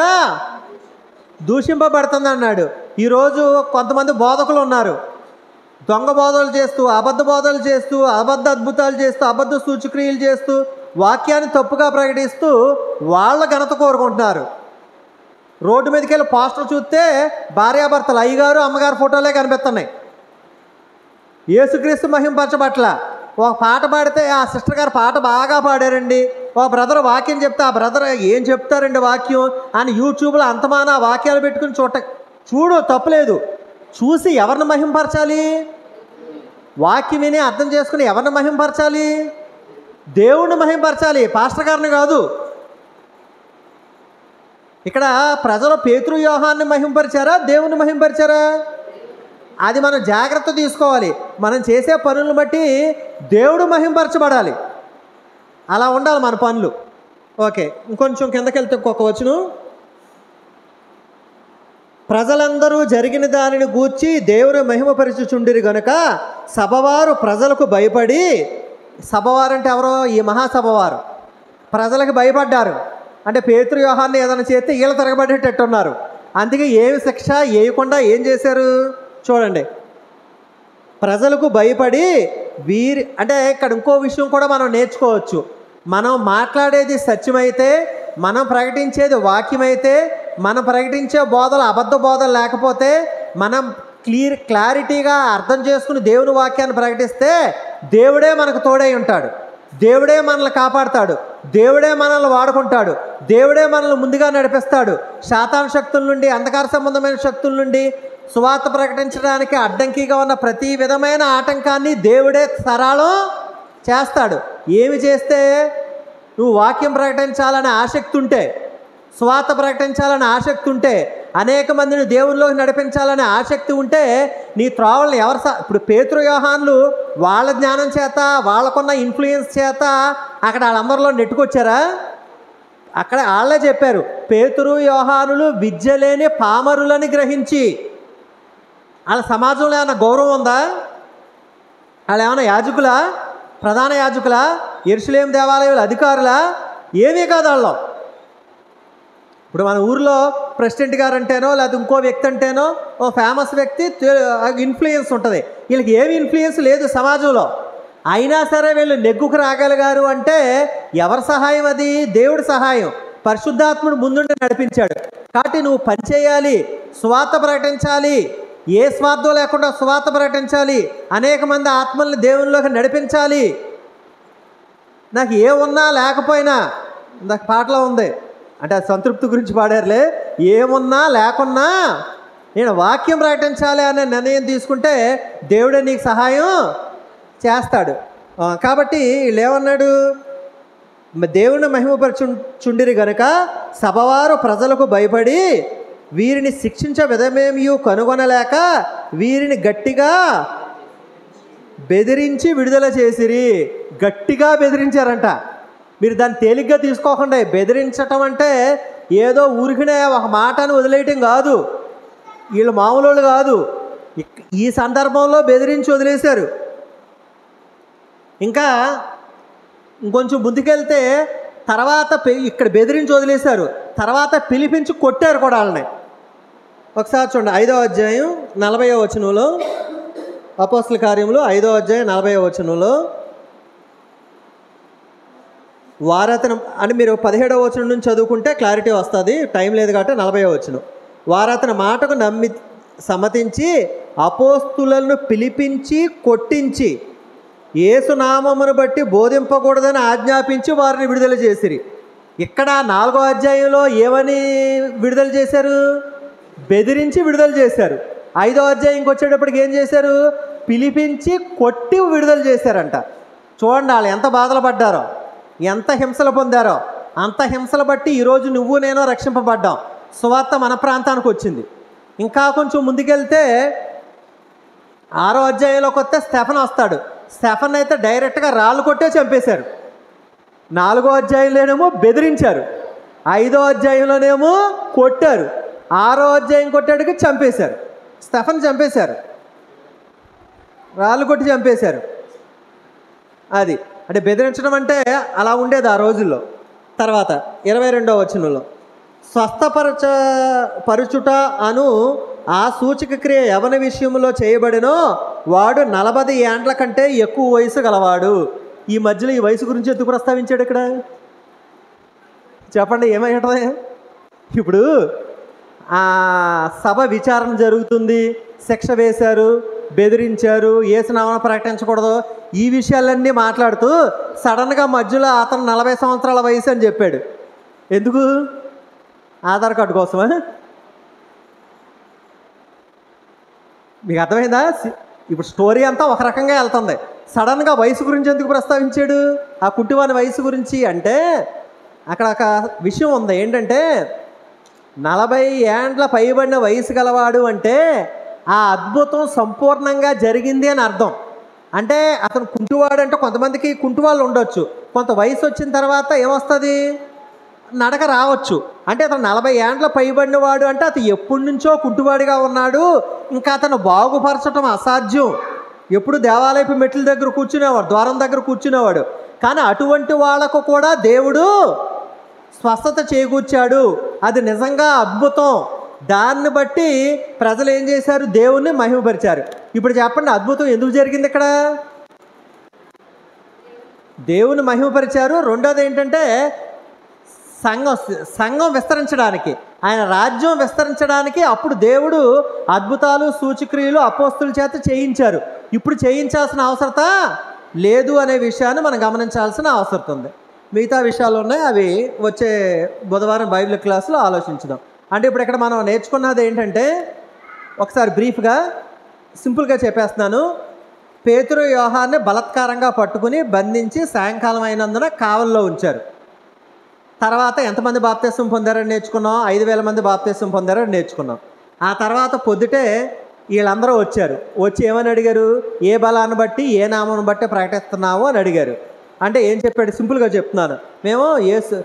దూషింపబడుతుంది అన్నాడు. ఈరోజు కొంతమంది బోధకులు ఉన్నారు, దొంగ బోధలు చేస్తూ, అబద్ధ బోధలు చేస్తూ, అబద్ధ అద్భుతాలు చేస్తూ, అబద్ధ సూచక్రియలు చేస్తూ, వాక్యాన్ని తప్పుగా ప్రకటిస్తూ వాళ్ళ ఘనత కోరుకుంటున్నారు. రోడ్డు మీదకి వెళ్ళి పోస్టర్ చూస్తే భార్యాభర్తలు అయ్యగారు అమ్మగారు ఫోటోలే కనిపిస్తున్నాయి. యేసుక్రీస్తు మహింపరచబట్ల. ఒక పాట పాడితే ఆ సిస్టర్ గారు పాట బాగా పాడారండి, ఒక బ్రదర్ వాక్యం చెప్తే ఆ బ్రదర్ ఏం చెప్తారండి వాక్యం అని యూట్యూబ్లో అంతమాన వాక్యాలు పెట్టుకుని చూడు, తప్పులేదు. చూసి ఎవరిని మహింపరచాలి? వాక్యం విని అర్థం చేసుకుని ఎవరిని మహింపరచాలి? దేవుణ్ణి మహింపరచాలి, పాస్టర్ గారిని కాదు. ఇక్కడ ప్రజలు పేతురు యోహాన్ని మహింపరిచారా, దేవుణ్ణి మహింపరిచారా? అది మనం జాగ్రత్త తీసుకోవాలి. మనం చేసే పనులను బట్టి దేవుడు మహింపరచబడాలి. అలా ఉండాలి మన పనులు. ఓకే, ఇంకొంచెం కిందకి వెళ్తే ఇంకొక వచనం. ప్రజలందరూ జరిగిన దానిని గూర్చి దేవుని మహిమపరచుచుండిరి గనుక సభవారు ప్రజలకు భయపడి, సభవారు అంటే ఎవరో? ఈ మహాసభవారు ప్రజలకు భయపడ్డారు. అంటే పేతురు యోహాన్ని ఏదైనా చేస్తే వీళ్ళు తిరగబడేటట్టున్నారు. అందుకే ఏమి శిక్ష వేయకుండా ఏం చేశారు చూడండి. ప్రజలకు భయపడి అంటే ఇక్కడ ఇంకో విషయం కూడా మనం నేర్చుకోవచ్చు. మనం మాట్లాడేది సత్యమైతే, మనం ప్రకటించేది వాక్యమైతే, మనం ప్రకటించే బోధలు అబద్ధ బోధలు లేకపోతే, మనం క్లారిటీగా అర్థం చేసుకుని దేవుని వాక్యాన్ని ప్రకటిస్తే దేవుడే మనకు తోడై ఉంటాడు, దేవుడే మనల్ని కాపాడుతాడు, దేవుడే మనల్ని వాడుకుంటాడు, దేవుడే మనల్ని ముందుగా నడిపిస్తాడు. శాతాన్ శక్తుల నుండి, అంధకార సంబంధమైన శక్తుల నుండి సువార్త ప్రకటించడానికి అడ్డంకిగా ఉన్న ప్రతి విధమైన ఆటంకాన్ని దేవుడే సరళం చేస్తాడు. ఏమి చేస్తే? నువ్వు వాక్యం ప్రకటించాలనే ఆసక్తి ఉంటే, సువార్త ప్రకటించాలనే ఆసక్తి ఉంటే, అనేక మందిని దేవునిలోకి నడిపించాలనే ఆసక్తి ఉంటే, నీ త్రోవల్ని ఇప్పుడు పేతురు యోహాన్లు వాళ్ళ జ్ఞానం చేత, వాళ్ళకున్న ఇన్ఫ్లుయెన్స్ చేత అక్కడ వాళ్ళందరిలో నెట్టుకొచ్చారా? అక్కడ వాళ్ళే చెప్పారు, పేతురు యోహానులు విద్య లేని పామరులని గ్రహించి. వాళ్ళ సమాజంలో ఏమైనా గౌరవం ఉందా? వాళ్ళు ఏమైనా యాజకులా, ప్రధాన యాజకులా, యెరూషలేము దేవాలయాల అధికారులా? ఏమీ కాదు వాళ్ళు. ఇప్పుడు మన ఊరిలో ప్రెసిడెంట్ గారు అంటేనో లేదా ఇంకో వ్యక్తి అంటేనో ఓ ఫేమస్ వ్యక్తి ఇన్ఫ్లుయెన్స్ ఉంటుంది. వీళ్ళకి ఏమి ఇన్ఫ్లుయెన్స్ లేదు సమాజంలో. అయినా సరే వీళ్ళు నెగ్గుకు రాగలిగారు అంటే ఎవరి సహాయం? అది దేవుడి సహాయం. పరిశుద్ధాత్ముడు ముందుండి నడిపించాడు. కాబట్టి నువ్వు పని చేయాలి, సువార్త ప్రకటించాలి, ఏ స్వార్థం లేకుండా సువార్త ప్రకటించాలి, అనేక మంది ఆత్మల్ని దేవునిలోకి నడిపించాలి. నాకు ఏమున్నా లేకపోయినా, నాకు పాటలో ఉంది అంటే సంతృప్తి గురించి పాడారులే, ఏమున్నా లేకున్నా నేను వాక్యం ప్రకటించాలి అనే నిర్ణయం తీసుకుంటే దేవుడే నీకు సహాయం చేస్తాడు. కాబట్టి వీళ్ళు ఏమన్నాడు? దేవుని మహిమపరచుండిరి గనుక సభవారు ప్రజలకు భయపడి వీరిని శిక్షించే విధమేమీ కనుగొనలేక వీరిని గట్టిగా బెదిరించి విడుదల చేసిరి. గట్టిగా బెదిరించారంట. మీరు దాన్ని తేలిగ్గా తీసుకోకుండా, బెదిరించటం అంటే ఏదో ఊరికినే ఒక మాటను వదిలేయటం కాదు. వీళ్ళు మామూలు కాదు. ఈ సందర్భంలో బెదిరించి వదిలేశారు. ఇంకా ఇంకొంచెం ముందుకెళ్తే తర్వాత ఇక్కడ బెదిరించి వదిలేశారు, తర్వాత పిలిపించి కొట్టారు కూడా వాళ్ళని. ఒకసారి చూడండి, 5వ అధ్యాయం 40వ వచనంలో, అపోస్తల కార్యములు 5వ అధ్యాయం 40వ వచనంలో, వారతను అని మీరు 17వ వచనం నుంచి చదువుకుంటే క్లారిటీ వస్తుంది, టైం లేదు కాబట్టి 40వ వచనం. వారతని మాటకు నమ్మి సమ్మతించి అపోస్తులను పిలిపించి కొట్టించి యేసునామమును బట్టి బోధింపకూడదని ఆజ్ఞాపించి వారిని విడుదల చేసిరి. ఇక్కడ 4వ అధ్యాయంలో ఏమని విడుదల చేశారు? బెదిరించి విడుదల చేశారు. 5వ అధ్యాయంకి వచ్చేటప్పటికి ఏం చేశారు? పిలిపించి కొట్టి విడుదల చేశారంట. చూడండి వాళ్ళు ఎంత బాధలు పడ్డారో, ఎంత హింసలు పొందారో. అంత హింసలు బట్టి ఈరోజు నువ్వు నేను రక్షింపబడ్డాం. సువార్త మన ప్రాంతానికి వచ్చింది. ఇంకా కొంచెం ముందుకెళ్తే 6వ అధ్యాయంలోకి వస్తే స్టెఫన్ వస్తాడు. స్టెఫన్ అయితే డైరెక్ట్గా రాళ్ళు కొట్టే చంపేశారు. 4వ అధ్యాయంలోనేమో బెదిరించారు, 5వ అధ్యాయంలోనేమో కొట్టారు, 6వ అధ్యాయం కొట్టాడికి చంపేశారు. స్టెఫన్ చంపేశారు, రాళ్ళు కొట్టి చంపేశారు. అది అంటే బెదిరించడం అంటే అలా ఉండేది ఆ రోజుల్లో. తర్వాత 22వ వచనంలో పరుచుట అను ఆ సూచక క్రియ ఎవరి విషయంలో చేయబడినో వాడు 40 ఏండ్ల కంటే ఎక్కువ వయసు గలవాడు. ఈ మధ్యలో ఈ వయసు గురించి ఎందుకు ప్రస్తావించాడు ఇక్కడ చెప్పండి? ఏమైంటది? ఇప్పుడు ఆ సభ విచారణ జరుగుతుంది, శిక్ష వేశారు, బెదిరించారు, యేసునామమున ప్రకటించకూడదు, ఈ విషయాలన్నీ మాట్లాడుతూ సడన్గా మధ్యలో అతను 40 సంవత్సరాల వయసు అని చెప్పాడు. ఎందుకు? ఆధార్ కార్డు కోసమా? మీకు అర్థమైందా? ఇప్పుడు స్టోరీ అంతా ఒక రకంగా వెళ్తుంది. సడన్గా వయసు గురించి ఎందుకు ప్రస్తావించాడు? ఆ కుంటివాని వయసు గురించి అంటే అక్కడ ఒక విషయం ఉంది. ఏంటంటే 40 ఏండ్ల పైబడిన వయసు గలవాడు అంటే ఆ అద్భుతం సంపూర్ణంగా జరిగింది అని అర్థం. అంటే అతను కుంటివాడు అంటే కొంతమందికి కుంటివాళ్ళు ఉండొచ్చు, కొంత వయసు వచ్చిన తర్వాత ఏమొస్తుంది? నడక రావచ్చు. అంటే అతను 40 ఏండ్ల పైబడిన వాడు అంటే అతను ఎప్పటి నుంచో కుంటివాడిగా ఉన్నాడు, ఇంకా అతను బాగుపరచడం అసాధ్యం. ఎప్పుడు దేవాలయపు మెట్ల దగ్గర కూర్చునేవాడు, ద్వారం దగ్గర కూర్చునేవాడు. కానీ అటువంటి వాళ్ళకు కూడా దేవుడు స్వస్థత చేకూర్చాడు. అది నిజంగా అద్భుతం. దాన్ని బట్టి ప్రజలు ఏం చేశారు? దేవుణ్ణి మహిమపరిచారు. ఇప్పుడు చెప్పండి, అద్భుతం ఎందుకు జరిగింది ఇక్కడ? దేవుని మహిమపరిచారు. రెండోది ఏంటంటే సంఘం విస్తరించడానికి, ఆయన రాజ్యం విస్తరించడానికి అప్పుడు దేవుడు అద్భుతాలు సూచక్రియలు అపోస్తుల చేత చేయించారు. ఇప్పుడు చేయించాల్సిన అవసరత లేదు అనే విషయాన్ని మనం గమనించాల్సిన అవసరం ఉంది. మిగతా విషయాలు ఉన్నాయి, అవి వచ్చే బుధవారం బైబిల్ క్లాసులో ఆలోచించుదాం. అంటే ఇప్పుడు ఇక్కడ మనం నేర్చుకున్నది ఏంటంటే, ఒకసారి బ్రీఫ్గా సింపుల్గా చెప్పేస్తున్నాను. పేతురు యోహాన్ని బలాత్కారంగా పట్టుకుని బంధించి సాయంకాలం అయినందున కావల్లో ఉంచారు. తర్వాత ఎంతమంది బాప్తిస్మం పొందారని నేర్చుకున్నాం? 5,000 మంది బాప్తిస్మం పొందారని నేర్చుకున్నాం. ఆ తర్వాత పొద్దుటే వీళ్ళందరూ వచ్చారు. వచ్చి ఏమని అడిగారు? ఏ బలాన్ని బట్టి ఏ నామను బట్టి ప్రకటిస్తున్నావు అని అడిగారు. అంటే ఏం చెప్పాడు? సింపుల్గా చెప్తున్నాను. మేము యేసు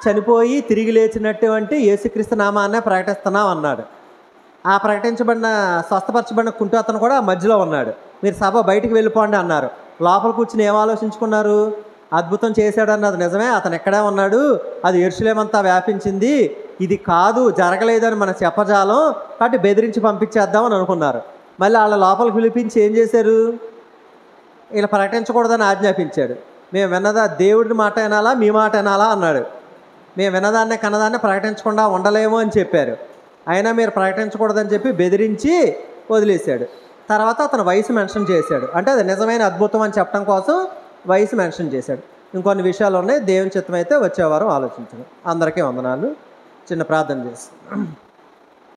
చనిపోయి తిరిగి లేచినటువంటి యేసుక్రీస్తు నామాన్నే ప్రకటిస్తున్నాం అన్నాడు. ఆ ప్రకటించబడిన స్వస్థపరచబడిన కుంటి అతను కూడా మధ్యలో ఉన్నాడు. మీరు సభ బయటికి వెళ్ళిపోండి అన్నారు. లోపల కూర్చుని ఏం ఆలోచించుకున్నారు? అద్భుతం చేశాడన్నది నిజమే, అతను ఎక్కడే ఉన్నాడు, అది యెరూషలేమంతా వ్యాపించింది, ఇది కాదు జరగలేదని మన చెప్పజాలం, కాబట్టి బెదిరించి పంపించేద్దామని అనుకున్నారు. మళ్ళీ వాళ్ళ లోపలికి పిలిపించి ఏం చేశారు? ఇలా ప్రకటించకూడదని ఆజ్ఞాపించాడు. మేము విన్నదా దేవుడి మాట వినాలా మీ మాట వినాలా అన్నాడు. మేము విన్నదాన్నే కన్నదాన్నే ప్రకటించకుండా ఉండలేము అని చెప్పారు. అయినా మీరు ప్రకటించకూడదని చెప్పి బెదిరించి వదిలేశాడు. తర్వాత అతను వయసు మెన్షన్ చేశాడు. అంటే అది నిజమైన అద్భుతం అని చెప్పడం కోసం వయసు మెన్షన్ చేశాడు. ఇంకొన్ని విషయాలు ఉన్నాయి, దేవుని చిత్తం అయితే వచ్చే వారం ఆలోచించడం. అందరికీ వందనాలు. చిన్న ప్రార్థన చేస్తాం.